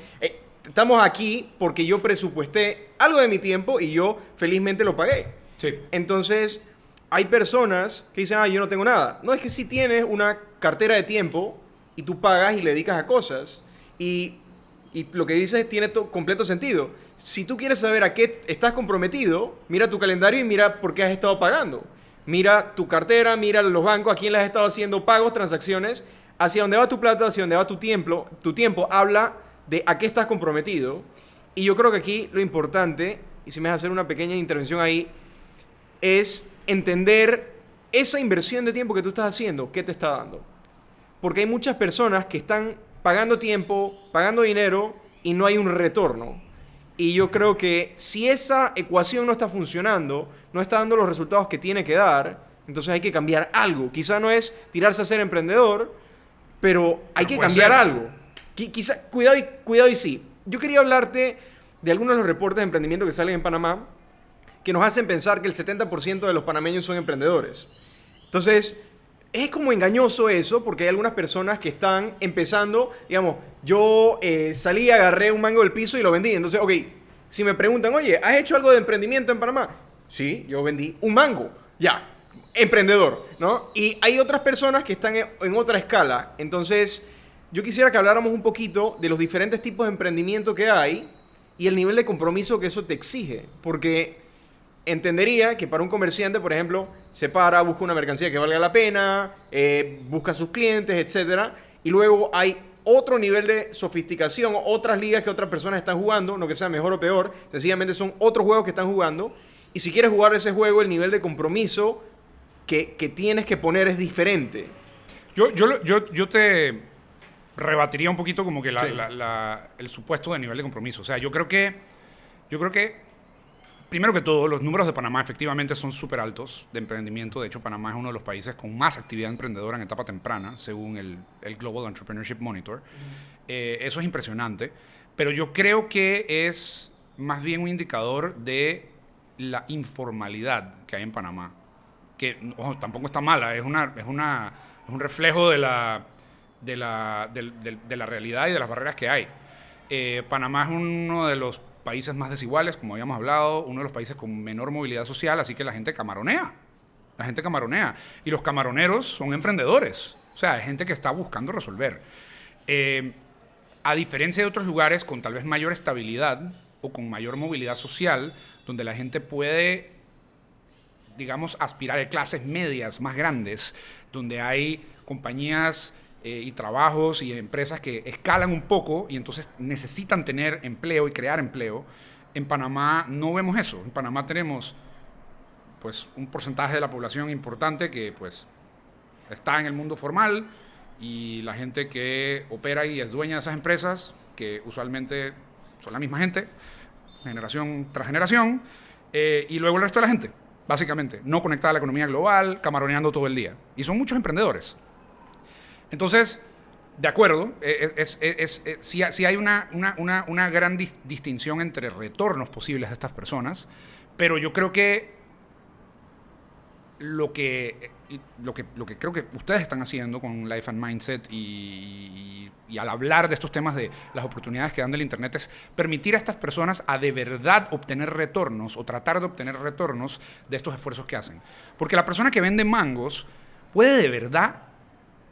Estamos aquí porque yo presupuesté algo de mi tiempo y yo felizmente lo pagué. Sí. Entonces, hay personas que dicen, yo no tengo nada. No, es que si tienes una cartera de tiempo y tú pagas y le dedicas a cosas. Y lo que dices tiene completo sentido. Si tú quieres saber a qué estás comprometido, mira tu calendario y mira por qué has estado pagando. Mira tu cartera, mira los bancos, a quién le has estado haciendo pagos, transacciones. Hacia dónde va tu plata, hacia dónde va tu tiempo habla de a qué estás comprometido. Y yo creo que aquí lo importante, y si me vas a hacer una pequeña intervención ahí, es entender esa inversión de tiempo que tú estás haciendo, qué te está dando. Porque hay muchas personas que están pagando tiempo, pagando dinero y no hay un retorno. Y yo creo que si esa ecuación no está funcionando, no está dando los resultados que tiene que dar, entonces hay que cambiar algo. Quizá no es tirarse a ser emprendedor, pero hay que cambiar algo. Quizá, cuidado y sí. Yo quería hablarte de algunos de los reportes de emprendimiento que salen en Panamá que nos hacen pensar que el 70% de los panameños son emprendedores. Entonces, es como engañoso eso, porque hay algunas personas que están empezando, digamos, yo salí, agarré un mango del piso y lo vendí. Entonces, ok, si me preguntan, oye, ¿has hecho algo de emprendimiento en Panamá? Sí, yo vendí un mango. Ya, emprendedor, ¿no? Y hay otras personas que están en otra escala. Entonces, yo quisiera que habláramos un poquito de los diferentes tipos de emprendimiento que hay y el nivel de compromiso que eso te exige. Porque entendería que para un comerciante, por ejemplo, se para, busca una mercancía que valga la pena, busca a sus clientes, etcétera, y luego hay otro nivel de sofisticación, otras ligas que otras personas están jugando, no que sea mejor o peor, sencillamente son otros juegos que están jugando, y si quieres jugar ese juego, el nivel de compromiso que tienes que poner es diferente. Yo te rebatiría un poquito como que Sí. el supuesto de nivel de compromiso. O sea, yo creo que primero que todo, los números de Panamá efectivamente son súper altos de emprendimiento. De hecho, Panamá es uno de los países con más actividad emprendedora en etapa temprana, según el Global Entrepreneurship Monitor. Eso es impresionante. Pero yo creo que es más bien un indicador de la informalidad que hay en Panamá. Que ojo, tampoco está mala, es un reflejo de la realidad y de las barreras que hay. Panamá es uno de los países más desiguales, como habíamos hablado, uno de los países con menor movilidad social, así que la gente camaronea. La gente camaronea. Y los camaroneros son emprendedores. O sea, hay gente que está buscando resolver. A diferencia de otros lugares con tal vez mayor estabilidad o con mayor movilidad social, donde la gente puede, digamos, aspirar a clases medias más grandes, donde hay compañías y trabajos y empresas que escalan un poco y entonces necesitan tener empleo y crear empleo. En Panamá no vemos eso. En Panamá tenemos pues un porcentaje de la población importante que pues está en el mundo formal y la gente que opera y es dueña de esas empresas, que usualmente son la misma gente, generación tras generación, y luego el resto de la gente, básicamente, no conectada a la economía global, camaroneando todo el día. Y son muchos emprendedores. Entonces, de acuerdo, sí hay una gran distinción entre retornos posibles de estas personas, pero yo creo que lo que creo que ustedes están haciendo con Life and Mindset y al hablar de estos temas de las oportunidades que dan del Internet es permitir a estas personas a de verdad obtener retornos o tratar de obtener retornos de estos esfuerzos que hacen. Porque la persona que vende mangos puede de verdad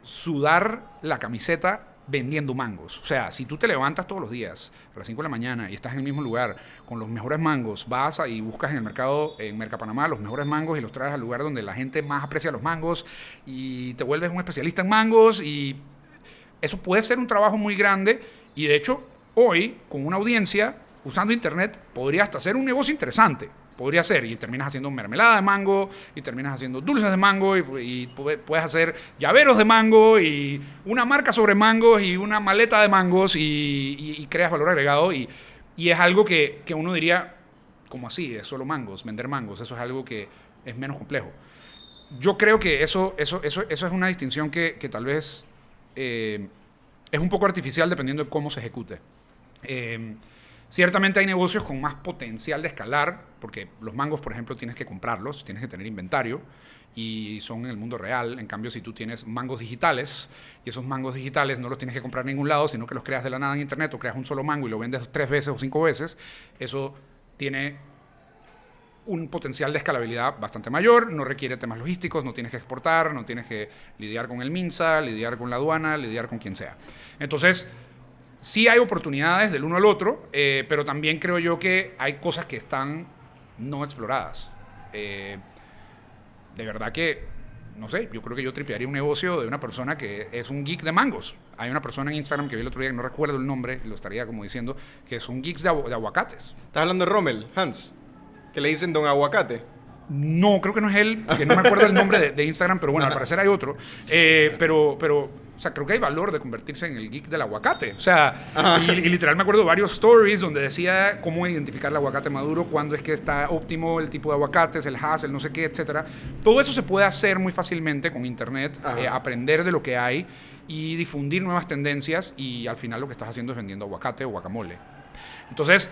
sudar la camiseta vendiendo mangos. O sea, si tú te levantas todos los días a las 5 de la mañana y estás en el mismo lugar con los mejores mangos, vas y buscas en el mercado, en Mercapanamá, los mejores mangos y los traes al lugar donde la gente más aprecia los mangos y te vuelves un especialista en mangos, y eso puede ser un trabajo muy grande, y de hecho hoy con una audiencia usando internet podría hasta ser un negocio interesante. Podría ser, y terminas haciendo mermelada de mango, y terminas haciendo dulces de mango, y puedes hacer llaveros de mango, y una marca sobre mangos, y una maleta de mangos, y creas valor agregado, y es algo que uno diría, como así, es solo mangos, vender mangos, eso es algo que es menos complejo. Yo creo que eso es una distinción que tal vez es un poco artificial dependiendo de cómo se ejecute. Ciertamente hay negocios con más potencial de escalar, porque los mangos, por ejemplo, tienes que comprarlos, tienes que tener inventario, y son en el mundo real. En cambio, si tú tienes mangos digitales, y esos mangos digitales no los tienes que comprar en ningún lado, sino que los creas de la nada en internet, o creas un solo mango y lo vendes 3 veces o 5 veces, eso tiene un potencial de escalabilidad bastante mayor, no requiere temas logísticos, no tienes que exportar, no tienes que lidiar con el MINSA, lidiar con la aduana, lidiar con quien sea. Entonces, sí hay oportunidades del uno al otro, pero también creo yo que hay cosas que están no exploradas. De verdad que, no sé, yo creo que yo tripearía un negocio de una persona que es un geek de mangos. Hay una persona en Instagram que vi el otro día, que no recuerdo el nombre, lo estaría como diciendo, que son geeks de aguacates. ¿Estás hablando de Rommel, Hans? Que le dicen Don Aguacate. No, creo que no es él, que no me acuerdo el nombre de Instagram, pero bueno, al parecer hay otro. Pero o sea, creo que hay valor de convertirse en el geek del aguacate. O sea, y literal me acuerdo de varios stories donde decía cómo identificar el aguacate maduro, cuándo es que está óptimo el tipo de aguacates, el hass, el no sé qué, etcétera. Todo eso se puede hacer muy fácilmente con internet, aprender de lo que hay y difundir nuevas tendencias, y al final lo que estás haciendo es vendiendo aguacate o guacamole. Entonces,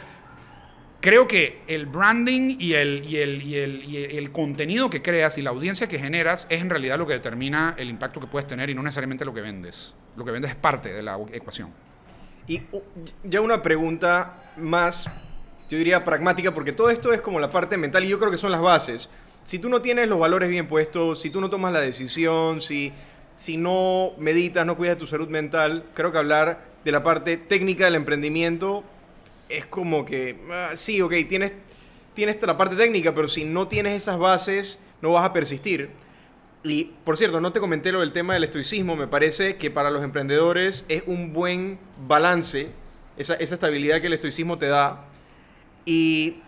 creo que el branding y el contenido que creas y la audiencia que generas es en realidad lo que determina el impacto que puedes tener, y no necesariamente lo que vendes. Lo que vendes es parte de la ecuación. Y ya una pregunta más, yo diría pragmática, porque todo esto es como la parte mental y yo creo que son las bases. Si tú no tienes los valores bien puestos, si tú no tomas la decisión, si no meditas, no cuidas de tu salud mental, creo que hablar de la parte técnica del emprendimiento es como que, sí, ok, tienes la parte técnica, pero si no tienes esas bases, no vas a persistir. Y, por cierto, no te comenté lo del tema del estoicismo. Me parece que para los emprendedores es un buen balance, esa estabilidad que el estoicismo te da. Y,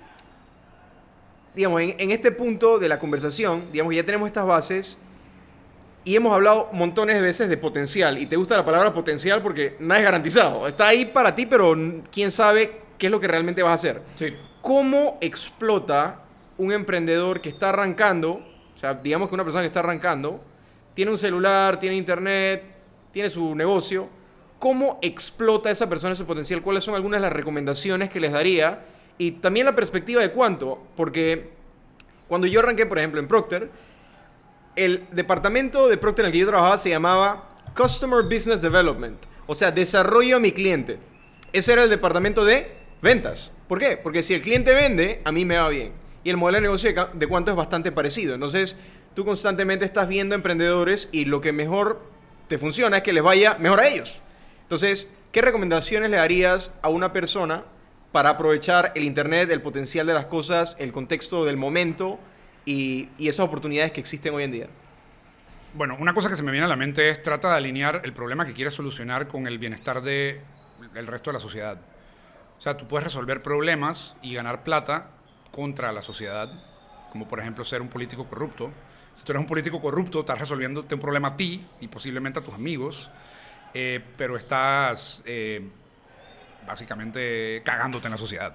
digamos, en este punto de la conversación, digamos, ya tenemos estas bases y hemos hablado montones de veces de potencial. Y te gusta la palabra potencial porque nada es garantizado. Está ahí para ti, pero quién sabe qué es lo que realmente vas a hacer. Sí. ¿Cómo explota un emprendedor que está arrancando? O sea, digamos que una persona que está arrancando, tiene un celular, tiene internet, tiene su negocio. ¿Cómo explota esa persona ese potencial? ¿Cuáles son algunas de las recomendaciones que les daría? Y también la perspectiva de cuánto. Porque cuando yo arranqué, por ejemplo, en Procter, el departamento de Procter en el que yo trabajaba se llamaba Customer Business Development. O sea, desarrollo a mi cliente. Ese era el departamento de ventas. ¿Por qué? Porque si el cliente vende, a mí me va bien. Y el modelo de negocio de cuánto es bastante parecido. Entonces, tú constantemente estás viendo emprendedores y lo que mejor te funciona es que les vaya mejor a ellos. Entonces, ¿qué recomendaciones le darías a una persona para aprovechar el internet, el potencial de las cosas, el contexto del momento y esas oportunidades que existen hoy en día? Bueno, una cosa que se me viene a la mente es trata de alinear el problema que quieres solucionar con el bienestar del resto de la sociedad. O sea, tú puedes resolver problemas y ganar plata contra la sociedad, como por ejemplo ser un político corrupto. Si tú eres un político corrupto, estás resolviéndote un problema a ti y posiblemente a tus amigos, pero estás básicamente cagándote en la sociedad.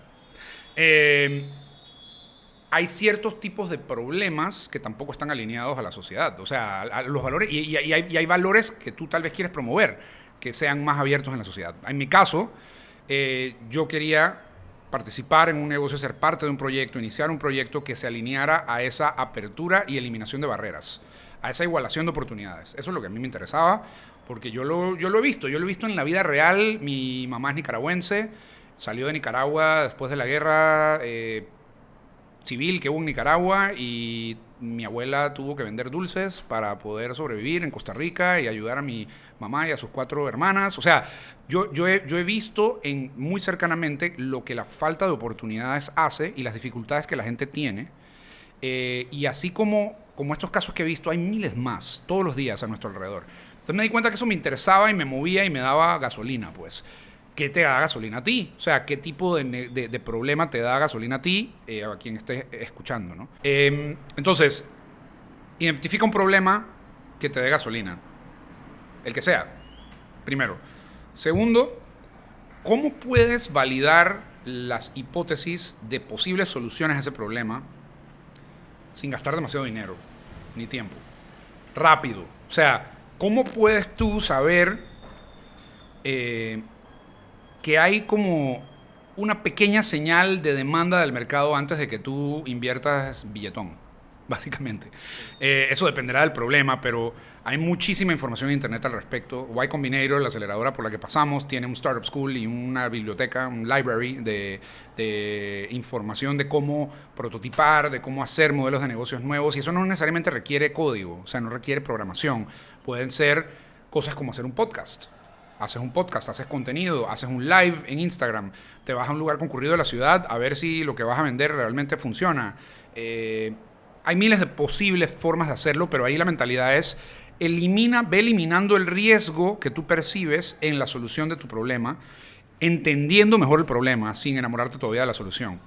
Hay ciertos tipos de problemas que tampoco están alineados a la sociedad, o sea, a los valores, y hay valores que tú tal vez quieres promover, que sean más abiertos en la sociedad. En mi caso, yo quería participar en un negocio, ser parte de un proyecto, iniciar un proyecto que se alineara a esa apertura y eliminación de barreras, a esa igualación de oportunidades. Eso es lo que a mí me interesaba, porque yo lo he visto en la vida real. Mi mamá es nicaragüense, salió de Nicaragua después de la guerra civil que hubo en Nicaragua, y mi abuela tuvo que vender dulces para poder sobrevivir en Costa Rica y ayudar a mi mamá y a sus 4 hermanas. O sea, yo he visto muy cercanamente lo que la falta de oportunidades hace y las dificultades que la gente tiene. Y así como estos casos que he visto, hay miles más todos los días a nuestro alrededor. Entonces me di cuenta que eso me interesaba y me movía y me daba gasolina, pues. ¿Qué te da gasolina a ti? O sea, ¿qué tipo de problema te da gasolina a ti, a quien estés escuchando, ¿no? Entonces, identifica un problema que te dé gasolina. El que sea, primero. Segundo, ¿cómo puedes validar las hipótesis de posibles soluciones a ese problema sin gastar demasiado dinero ni tiempo? Rápido. O sea, ¿cómo puedes tú saber que hay como una pequeña señal de demanda del mercado antes de que tú inviertas billetón, básicamente? Eso dependerá del problema, pero hay muchísima información en internet al respecto. Y Combinator, la aceleradora por la que pasamos, tiene un startup school y una biblioteca, un library de información de cómo prototipar, de cómo hacer modelos de negocios nuevos, y eso no necesariamente requiere código, o sea, no requiere programación. Pueden ser cosas como hacer un podcast. Haces un podcast, haces contenido, haces un live en Instagram, te vas a un lugar concurrido de la ciudad a ver si lo que vas a vender realmente funciona. Hay miles de posibles formas de hacerlo, pero ahí la mentalidad es ve eliminando el riesgo que tú percibes en la solución de tu problema, entendiendo mejor el problema sin enamorarte todavía de la solución.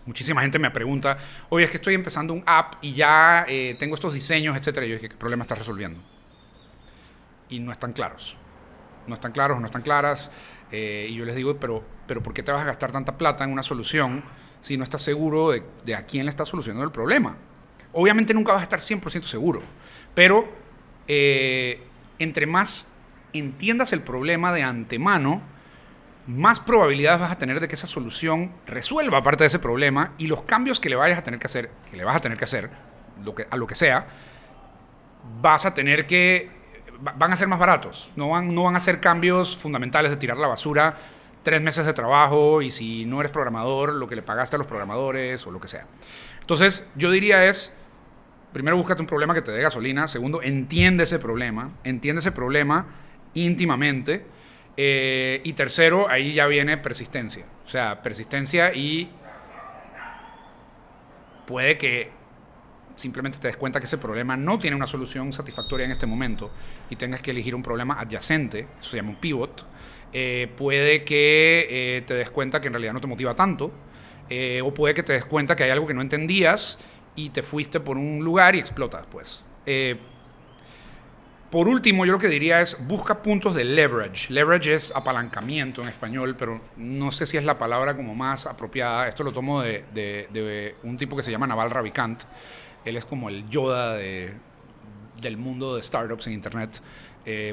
Muchísima gente me pregunta, oye, es que estoy empezando un app y ya tengo estos diseños, etcétera. Y yo dije, ¿qué problema estás resolviendo? Y no están claros. No están claros o no están claras, y yo les digo, pero ¿por qué te vas a gastar tanta plata en una solución si no estás seguro de a quién le estás solucionando el problema? Obviamente nunca vas a estar 100% seguro, pero entre más entiendas el problema de antemano, más probabilidades vas a tener de que esa solución resuelva parte de ese problema, y los cambios que le vas a tener que hacer, a lo que sea, van a ser más baratos. No van a ser cambios fundamentales de tirar la basura 3 meses de trabajo, y si no eres programador, lo que le pagaste a los programadores o lo que sea. Entonces, yo diría primero, búscate un problema que te dé gasolina. Segundo, entiende ese problema íntimamente. Y tercero, ahí ya viene persistencia. O sea, persistencia, y puede que simplemente te des cuenta que ese problema no tiene una solución satisfactoria en este momento y tengas que elegir un problema adyacente. Eso se llama un pivot. Puede que te des cuenta que en realidad no te motiva tanto, o puede que te des cuenta que hay algo que no entendías y te fuiste por un lugar y explotas, pues. Por último, yo lo que diría es busca puntos de leverage. Leverage es apalancamiento en español, pero no sé si es la palabra como más apropiada. Esto lo tomo de un tipo que se llama Naval Ravikant. Él es como el Yoda del mundo de startups en internet.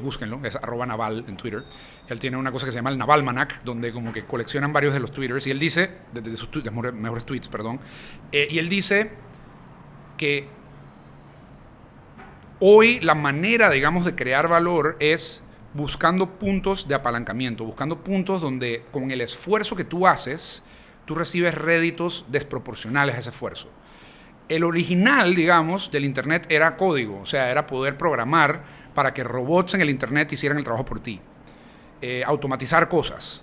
Búsquenlo, es @Naval en Twitter. Él tiene una cosa que se llama el Navalmanac, donde como que coleccionan varios de los twitters, y él dice, de sus mejores tweets, y él dice que hoy la manera, digamos, de crear valor es buscando puntos de apalancamiento, buscando puntos donde con el esfuerzo que tú haces, tú recibes réditos desproporcionales a ese esfuerzo. El original, digamos, del internet era código, o sea, era poder programar para que robots en el internet hicieran el trabajo por ti, automatizar cosas.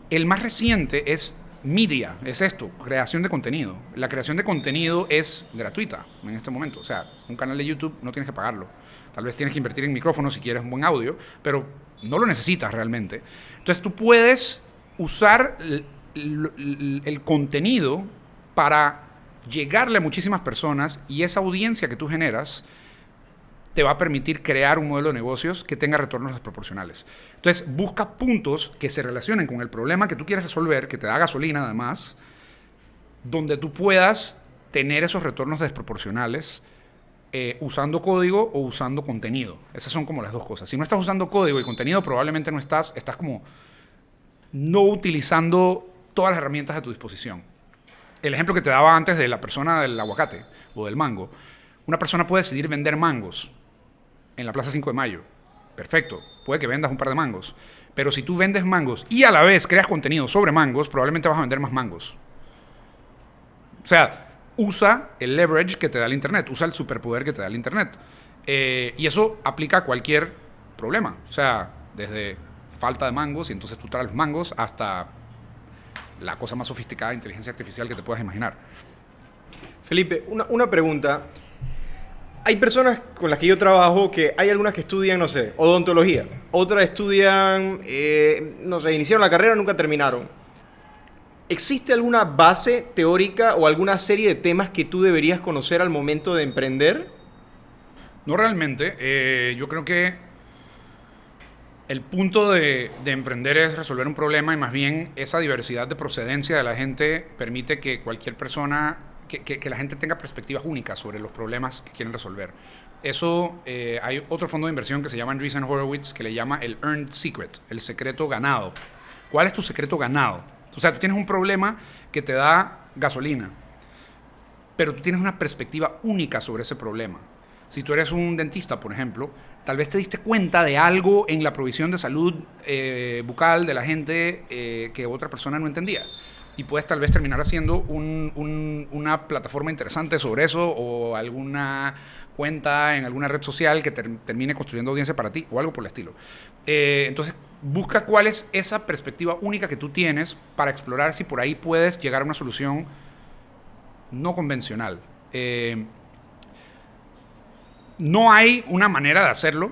El más reciente es media, es esto, creación de contenido. La creación de contenido es gratuita en este momento, o sea, un canal de YouTube no tienes que pagarlo. Tal vez tienes que invertir en micrófonos si quieres un buen audio, pero no lo necesitas realmente. Entonces tú puedes usar el contenido para llegarle a muchísimas personas, y esa audiencia que tú generas te va a permitir crear un modelo de negocios que tenga retornos desproporcionales. Entonces, busca puntos que se relacionen con el problema que tú quieres resolver, que te da gasolina además, donde tú puedas tener esos retornos desproporcionales usando código o usando contenido. Esas son como las dos cosas. Si no estás usando código y contenido, probablemente estás como no utilizando todas las herramientas a tu disposición. El ejemplo que te daba antes de la persona del aguacate o del mango. Una persona puede decidir vender mangos en la Plaza 5 de Mayo. Perfecto, puede que vendas un par de mangos. Pero si tú vendes mangos y a la vez creas contenido sobre mangos, probablemente vas a vender más mangos. O sea, usa el leverage que te da el Internet, usa el superpoder que te da el Internet. Y eso aplica a cualquier problema. O sea, desde falta de mangos y entonces tú traes los mangos hasta la cosa más sofisticada de inteligencia artificial que te puedas imaginar. Felipe, una pregunta. Hay personas con las que yo trabajo que hay algunas que estudian, no sé, odontología. Otras estudian, no sé, iniciaron la carrera, nunca terminaron. ¿Existe alguna base teórica o alguna serie de temas que tú deberías conocer al momento de emprender? No realmente. Yo creo que el punto de emprender es resolver un problema y más bien esa diversidad de procedencia de la gente permite que cualquier persona, que la gente tenga perspectivas únicas sobre los problemas que quieren resolver. Eso, hay otro fondo de inversión que se llama Andreessen Horowitz que le llama el Earned Secret, el secreto ganado. ¿Cuál es tu secreto ganado? O sea, tú tienes un problema que te da gasolina, pero tú tienes una perspectiva única sobre ese problema. Si tú eres un dentista, por ejemplo, tal vez te diste cuenta de algo en la provisión de salud bucal de la gente que otra persona no entendía. Y puedes tal vez terminar haciendo una plataforma interesante sobre eso o alguna cuenta en alguna red social que termine construyendo audiencia para ti o algo por el estilo. Entonces, busca cuál es esa perspectiva única que tú tienes para explorar si por ahí puedes llegar a una solución no convencional. No hay una manera de hacerlo,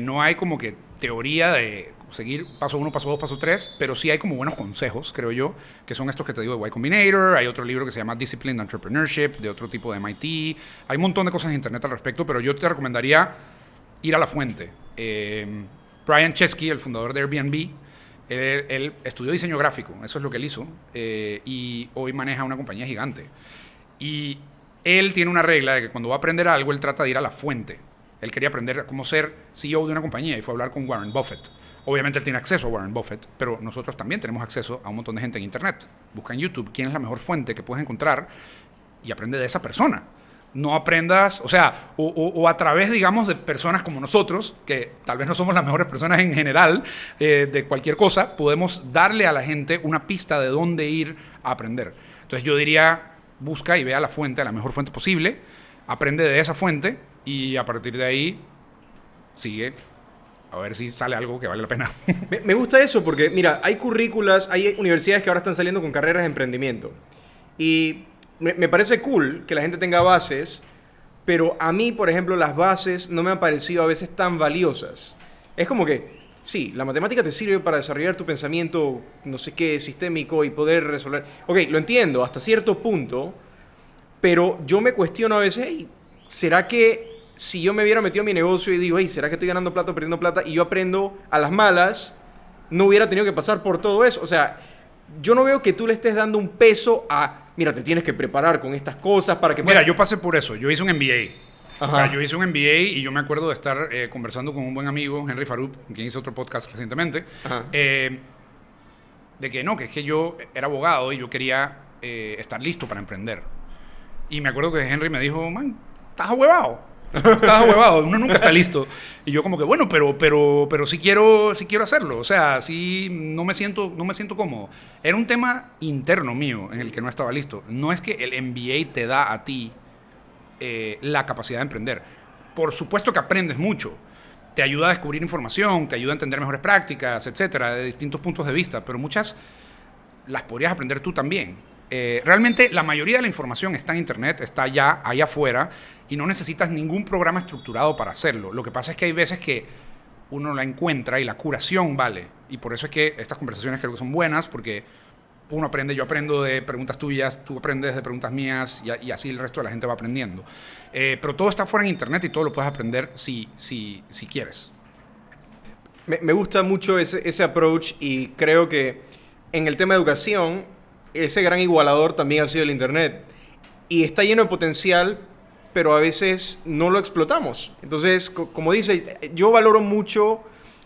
no hay como que teoría de seguir paso 1, paso 2, paso 3, pero sí hay como buenos consejos, creo yo, que son estos que te digo de Y Combinator. Hay otro libro que se llama Disciplined Entrepreneurship, de otro tipo de MIT. Hay un montón de cosas en internet al respecto, pero yo te recomendaría ir a la fuente. Brian Chesky, el fundador de Airbnb, él estudió diseño gráfico, eso es lo que él hizo, y hoy maneja una compañía gigante. Y él tiene una regla de que cuando va a aprender algo, él trata de ir a la fuente. Él quería aprender cómo ser CEO de una compañía y fue a hablar con Warren Buffett. Obviamente él tiene acceso a Warren Buffett, pero nosotros también tenemos acceso a un montón de gente en internet. Busca en YouTube quién es la mejor fuente que puedes encontrar y aprende de esa persona. No aprendas, o sea, o a través, digamos, de personas como nosotros, que tal vez no somos las mejores personas en general de cualquier cosa, podemos darle a la gente una pista de dónde ir a aprender. Entonces yo diría, busca y vea la fuente, la mejor fuente posible, aprende de esa fuente y a partir de ahí sigue a ver si sale algo que vale la pena. Me gusta eso porque, mira, hay currículas, hay universidades que ahora están saliendo con carreras de emprendimiento. Y me parece cool que la gente tenga bases, pero a mí, por ejemplo, las bases no me han parecido a veces tan valiosas. Es como que, sí, la matemática te sirve para desarrollar tu pensamiento, no sé qué, sistémico y poder resolver. Ok, lo entiendo hasta cierto punto, pero yo me cuestiono a veces, hey, ¿será que si yo me hubiera metido en mi negocio y digo, hey, ¿será que estoy ganando plata o perdiendo plata? Y yo aprendo a las malas, no hubiera tenido que pasar por todo eso. O sea, yo no veo que tú le estés dando un peso a, mira, te tienes que preparar con estas cosas para que... Mira, yo pasé por eso. Yo hice un MBA. Ajá. O sea, yo hice un MBA y yo me acuerdo de estar conversando con un buen amigo, Henry Farouk, con quien hice otro podcast recientemente, de que no, que es que yo era abogado y yo quería estar listo para emprender. Y me acuerdo que Henry me dijo, man, estás ahuevado. Estás ahuevado, uno nunca está listo. Y yo como que, bueno, pero sí quiero hacerlo. O sea, sí no me siento cómodo. Era un tema interno mío en el que no estaba listo. No es que el MBA te da a ti la capacidad de emprender. Por supuesto que aprendes mucho. Te ayuda a descubrir información, te ayuda a entender mejores prácticas, etcétera, de distintos puntos de vista. Pero muchas las podrías aprender tú también. Realmente la mayoría de la información está en internet, está ya allá afuera y no necesitas ningún programa estructurado para hacerlo. Lo que pasa es que hay veces que uno la encuentra y la curación vale. Y por eso es que estas conversaciones creo que son buenas porque uno aprende, yo aprendo de preguntas tuyas, tú aprendes de preguntas mías y así el resto de la gente va aprendiendo. Pero todo está fuera en internet y todo lo puedes aprender si quieres. Me gusta mucho ese approach y creo que en el tema de educación ese gran igualador también ha sido el internet y está lleno de potencial, pero a veces no lo explotamos. Entonces, como dice, yo valoro mucho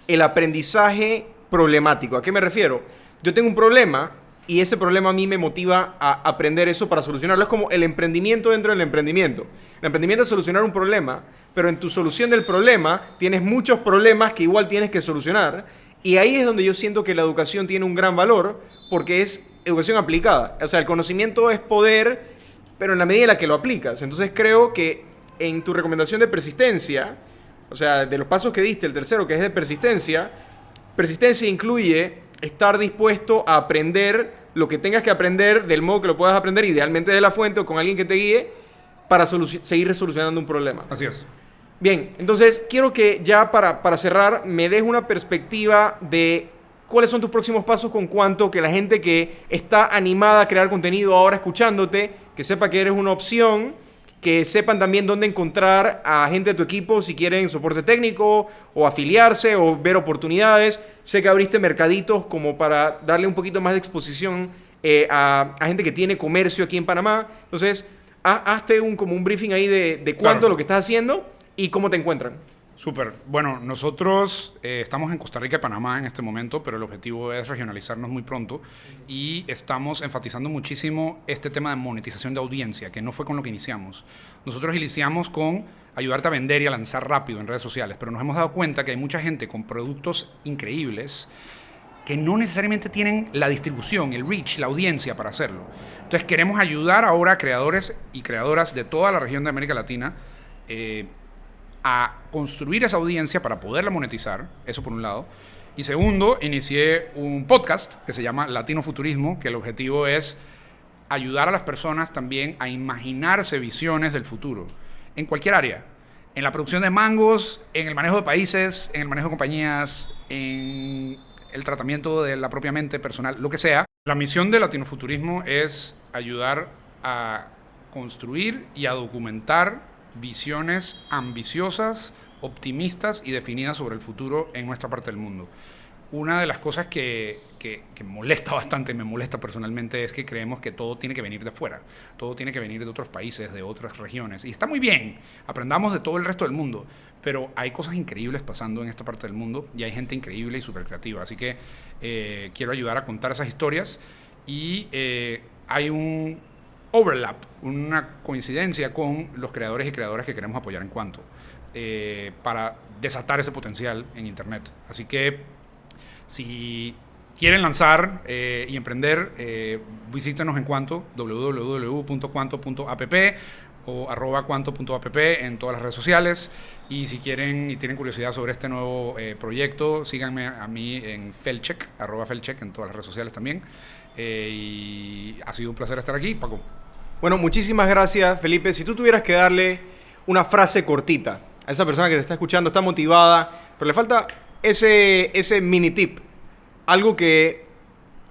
el aprendizaje problemático. ¿A qué me refiero? Yo tengo un problema y ese problema a mí me motiva a aprender eso para solucionarlo. Es como el emprendimiento dentro del emprendimiento. El emprendimiento es solucionar un problema, pero en tu solución del problema tienes muchos problemas que igual tienes que solucionar. Y ahí es donde yo siento que la educación tiene un gran valor, porque es educación aplicada. O sea, el conocimiento es poder, pero en la medida en la que lo aplicas. Entonces creo que en tu recomendación de persistencia, o sea, de los pasos que diste, el tercero, que es de persistencia, persistencia incluye estar dispuesto a aprender lo que tengas que aprender del modo que lo puedas aprender, idealmente de la fuente o con alguien que te guíe, para seguir resolucionando un problema. Así es. Bien, entonces quiero que ya para cerrar me des una perspectiva de cuáles son tus próximos pasos con cuanto que la gente que está animada a crear contenido ahora escuchándote, que sepa que eres una opción, que sepan también dónde encontrar a gente de tu equipo si quieren soporte técnico o afiliarse o ver oportunidades. Sé que abriste mercaditos como para darle un poquito más de exposición a gente que tiene comercio aquí en Panamá. Entonces, hazte como un briefing ahí de cuánto lo que estás haciendo y cómo te encuentran. Súper. Bueno, nosotros estamos en Costa Rica y Panamá en este momento, pero el objetivo es regionalizarnos muy pronto y estamos enfatizando muchísimo este tema de monetización de audiencia, que no fue con lo que iniciamos. Nosotros iniciamos con ayudarte a vender y a lanzar rápido en redes sociales, pero nos hemos dado cuenta que hay mucha gente con productos increíbles que no necesariamente tienen la distribución, el reach, la audiencia para hacerlo. Entonces queremos ayudar ahora a creadores y creadoras de toda la región de América Latina a construir esa audiencia para poderla monetizar, eso por un lado. Y segundo, inicié un podcast que se llama Latino Futurismo, que el objetivo es ayudar a las personas también a imaginarse visiones del futuro, en cualquier área, en la producción de mangos, en el manejo de países, en el manejo de compañías, en el tratamiento de la propia mente personal, lo que sea. La misión de Latino Futurismo es ayudar a construir y a documentar visiones ambiciosas, optimistas y definidas sobre el futuro en nuestra parte del mundo. Una de las cosas que molesta bastante, me molesta personalmente, es que creemos que todo tiene que venir de fuera, todo tiene que venir de otros países, de otras regiones. Y está muy bien, aprendamos de todo el resto del mundo, pero hay cosas increíbles pasando en esta parte del mundo y hay gente increíble y súper creativa. Así que quiero ayudar a contar esas historias y hay un overlap, una coincidencia con los creadores y creadoras que queremos apoyar en cuanto para desatar ese potencial en Internet. Así que si quieren lanzar y emprender, visítenos en Cuanto, www.cuanto.app o @cuanto.app en todas las redes sociales. Y si quieren y tienen curiosidad sobre este nuevo proyecto, síganme a mí en Felcheck, @Felcheck en todas las redes sociales también. Y ha sido un placer estar aquí, Paco. Bueno, muchísimas gracias, Felipe. Si tú tuvieras que darle una frase cortita a esa persona que te está escuchando, está motivada, pero le falta ese mini tip, algo que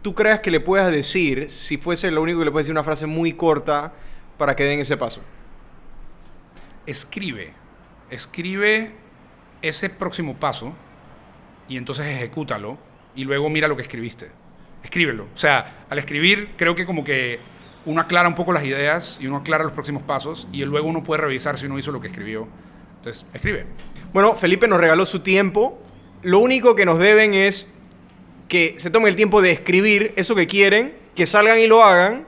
tú creas que le puedas decir, si fuese lo único que le puedes decir, una frase muy corta para que den ese paso. Escribe ese próximo paso y entonces ejecútalo y luego mira lo que escribiste. Escríbelo. O sea, al escribir creo que como que uno aclara un poco las ideas y uno aclara los próximos pasos y luego uno puede revisar si uno hizo lo que escribió. Entonces, escribe. Bueno, Felipe nos regaló su tiempo. Lo único que nos deben es que se tomen el tiempo de escribir eso que quieren, que salgan y lo hagan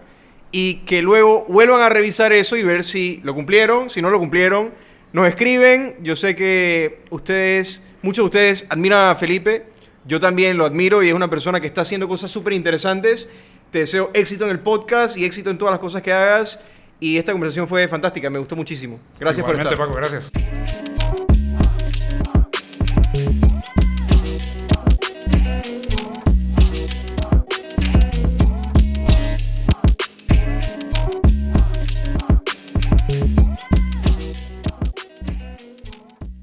y que luego vuelvan a revisar eso y ver si lo cumplieron, si no lo cumplieron. Nos escriben. Yo sé que muchos de ustedes admiran a Felipe. Yo también lo admiro y es una persona que está haciendo cosas súper interesantes. Te deseo éxito en el podcast y éxito en todas las cosas que hagas. Y esta conversación fue fantástica, me gustó muchísimo. Gracias por estar. Paco, gracias.